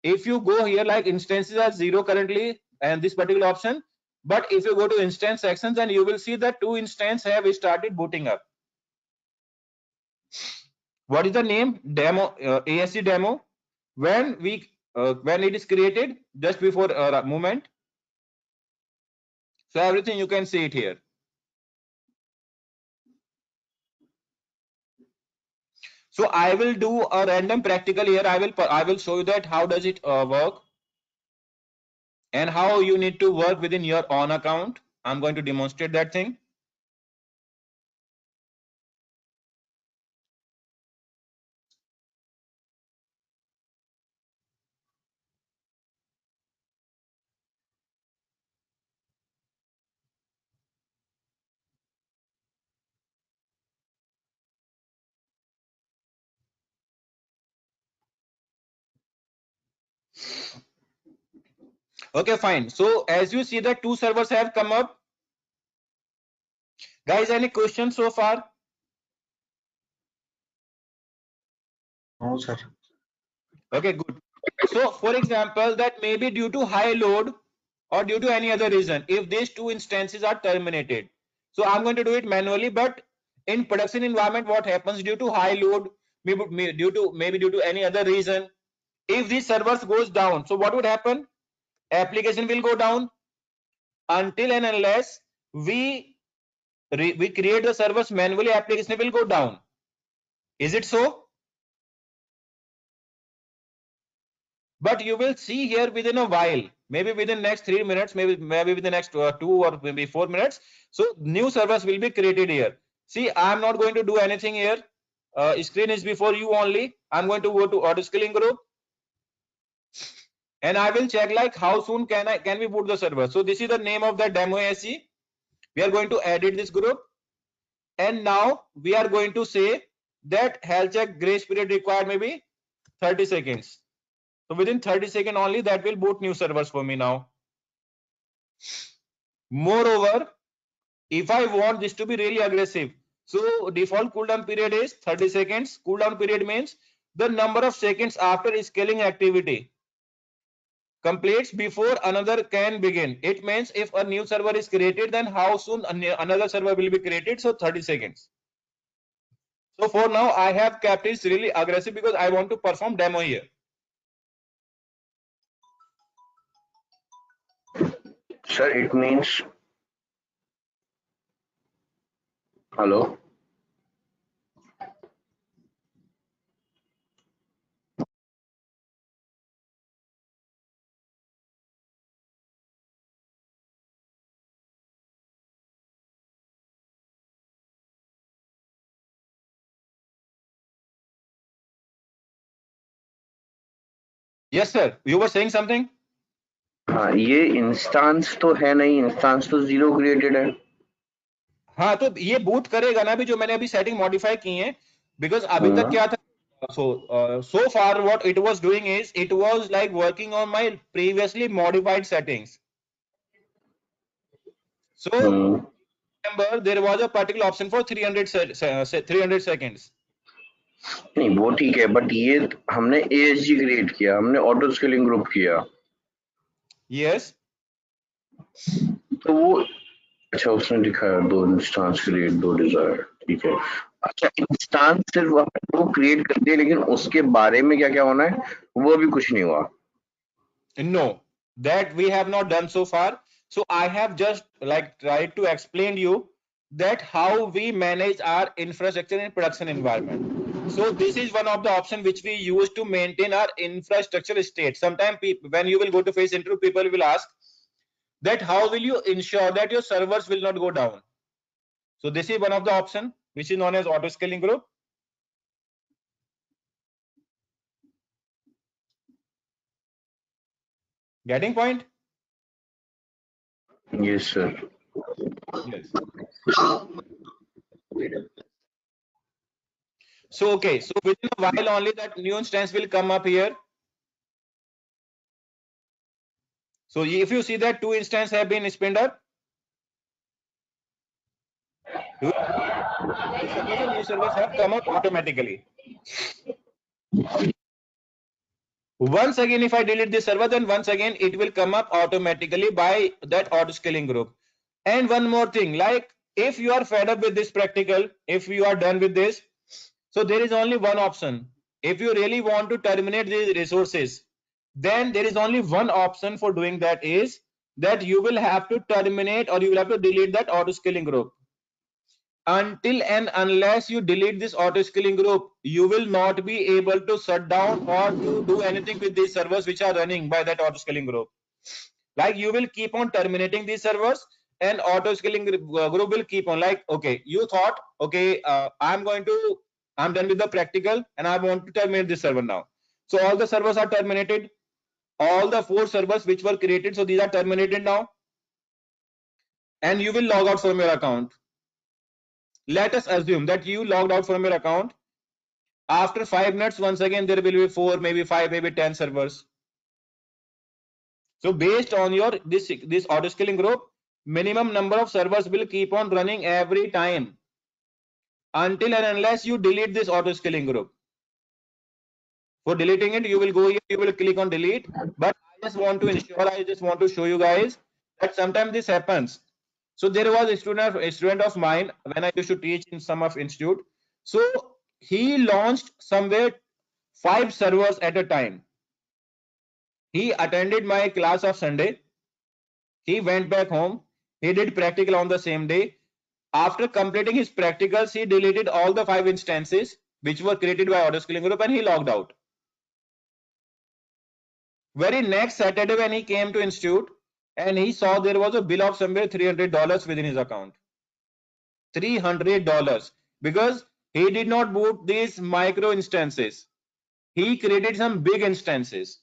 if you go here, like instances are 0 currently and this particular option, but if you go to instance sections, then you will see that 2 instances have started booting up. What is the name? Demo, ASC demo. When it is created, just before movement. So everything you can see it here. So I will do a random practical here. I will show you that how does it work and how you need to work within your own account. I'm going to demonstrate that thing. Okay, fine. So as you see that 2 servers have come up. Guys, any questions so far? No, sir. Okay, good. So for example, that may be due to high load or due to any other reason, if these 2 instances are terminated. So I'm going to do it manually, but in production environment, what happens due to high load, maybe due to any other reason, if these servers goes down, so what would happen? Application will go down until and unless we create the servers manually, application will go down. Is it so? But you will see here within a while, maybe within next 3 minutes, maybe within the next 2 or maybe 4 minutes. So new servers will be created here. See, I'm not going to do anything here. Screen is before you only. I'm going to go to auto scaling group, and I will check like how soon can we boot the server. So this is the name of the demo ASC. We are going to edit this group, and now we are going to say that health check grace period required maybe 30 seconds. So within 30 seconds only, that will boot new servers for me now. Moreover, if I want this to be really aggressive, so default cooldown period is 30 seconds. Cooldown period means the number of seconds after scaling activity completes before another can begin. It means if a new server is created, then how soon another server will be created? So 30 seconds. So for now, I have kept it really aggressive because I want to perform demo here. Sir, it means. Hello? Yes, sir. You were saying something? हाँ, ये instance तो है नहीं, instance तो 0 created है. हाँ, तो ये बूट करेगा ना, भी जो मैंने अभी सेटिंग मॉडिफाई की है, बिकॉज अभी तक क्या था, so far what it was doing is it was like working on my previously modified settings. So hmm, remember there was a particular option for 300 seconds. नहीं वो ठीक है, बट ये हमने ASG क्रिएट किया, हमने ऑटो स्केलिंग ग्रुप किया, Yes. तो वो अच्छा उसने दिखाया 2 इंस्टांस क्रिएट 2 डिजायर, ठीक है। अच्छा इंस्टांस सिर्फ आपने वो क्रिएट कर दिए, लेकिन उसके बारे में क्या क्या होना है वो भी कुछ नहीं हुआ। No, that we have not done so far. So I have just like tried to explain you that how we manage our infrastructure in production environment. So this is one of the option which we use to maintain our infrastructure state. Sometimes when you will go to face interview, people will ask that how will you ensure that your servers will not go down. So this is one of the option which is known as auto scaling group. Getting point? Yes sir. Yes. So okay, so within a while only that new instance will come up here. So if you see that 2 instances have been spinned up, suppose a new servers have come up automatically. Once again, if I delete this server, then once again it will come up automatically by that auto scaling group. And one more thing, like if you are fed up with this practical, if you are done with this, so there is only one option. If you really want to terminate these resources, then there is only one option for doing that, is that you will have to terminate or you will have to delete that auto scaling group. Until and unless you delete this auto scaling group, you will not be able to shut down or to do anything with these servers which are running by that auto scaling group. Like you will keep on terminating these servers and auto scaling group will keep on, like, okay, you thought, okay, I'm done with the practical and I want to terminate this server now. So all the servers are terminated, all the 4 servers which were created, so these are terminated now, and you will log out from your account. Let us assume that you logged out from your account. After 5 minutes, once again, there will be 4, maybe 5, maybe 10 servers. So based on your this auto scaling group, minimum number of servers will keep on running every time until and unless you delete this auto scaling group. For deleting it, you will go here, you will click on delete. But I just want to show you guys that sometimes this happens. So there was a student of mine when I used to teach in some of institute. So he launched somewhere 5 servers at a time. He attended my class of Sunday. He went back home. He did practical on the same day. After completing his practicals, he deleted all the 5 instances which were created by auto scaling group and he logged out. Very next Saturday when he came to institute and he saw there was a bill of somewhere $300 within his account. $300 because he did not boot these micro instances. He created some big instances.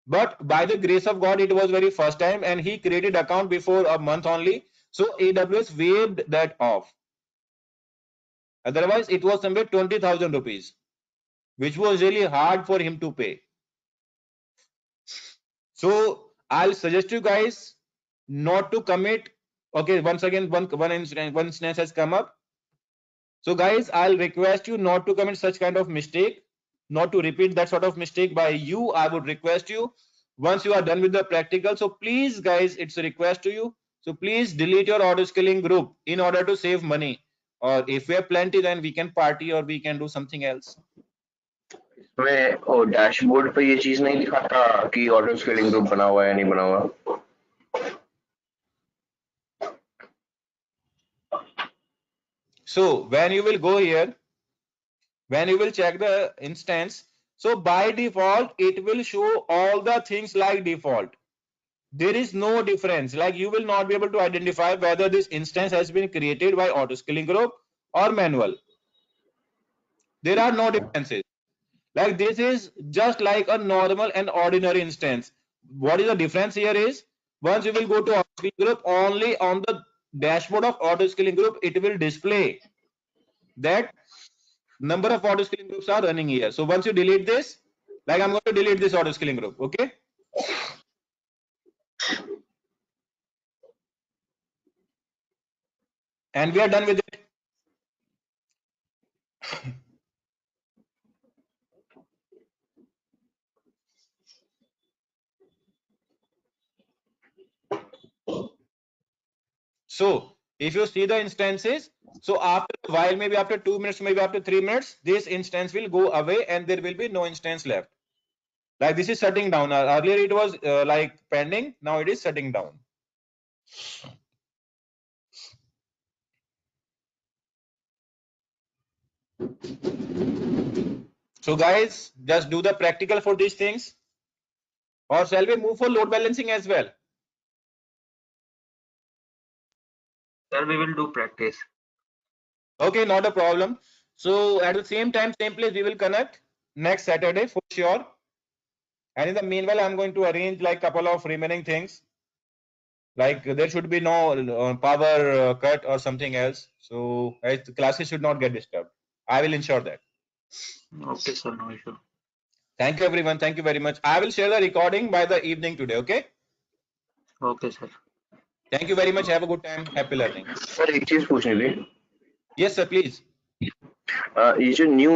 But by the grace of God, it was very first time and he created account before a month only. So AWS waived that off. Otherwise, it was somewhere 20,000 rupees, which was really hard for him to pay. So I'll suggest you guys not to commit. Okay, once again, one instance has come up. So guys, I'll request you not to commit such kind of mistake, not to repeat that sort of mistake by you. I would request you once you are done with the practical. So please guys, it's a request to you. So please delete your auto scaling group in order to save money. Or if we have plenty, then we can party or we can do something else. मैं ओ dashboard पे ये चीज नहीं दिखाता कि auto scaling group बना हुआ है या नहीं बना हुआ। So when you will go here, when you will check the instance, so by default, it will show all the things like default. There is no difference. Like you will not be able to identify whether this instance has been created by auto scaling group or manual. There are no differences. Like this is just like a normal and ordinary instance. What is the difference here is once you will go to auto scaling group, only on the dashboard of auto scaling group, it will display that number of auto scaling groups are running here. So once you delete this, like I'm going to delete this auto scaling group, okay? and we are done with it. So if you see the instances, so after a while, maybe after 2 minutes, maybe after 3 minutes, this instance will go away and there will be no instance left. Like this is shutting down. Earlier it was like pending, now it is shutting down. So guys, just do the practical for these things, or shall we move for load balancing as well? Sir, we will do practice. Okay, not a problem. So at the same time, same place, we will connect next Saturday for sure. And in the meanwhile, I'm going to arrange like couple of remaining things. Like there should be no power cut or something else. So the classes should not get disturbed. I will ensure that. Okay, sir, no issue. Thank you, everyone. Thank you very much. I will share the recording by the evening today. Okay. Okay, sir. Thank you very much. Have a good time. Happy learning. Sir एक चीज पूछनी थी Yes, sir. Please. ये जो new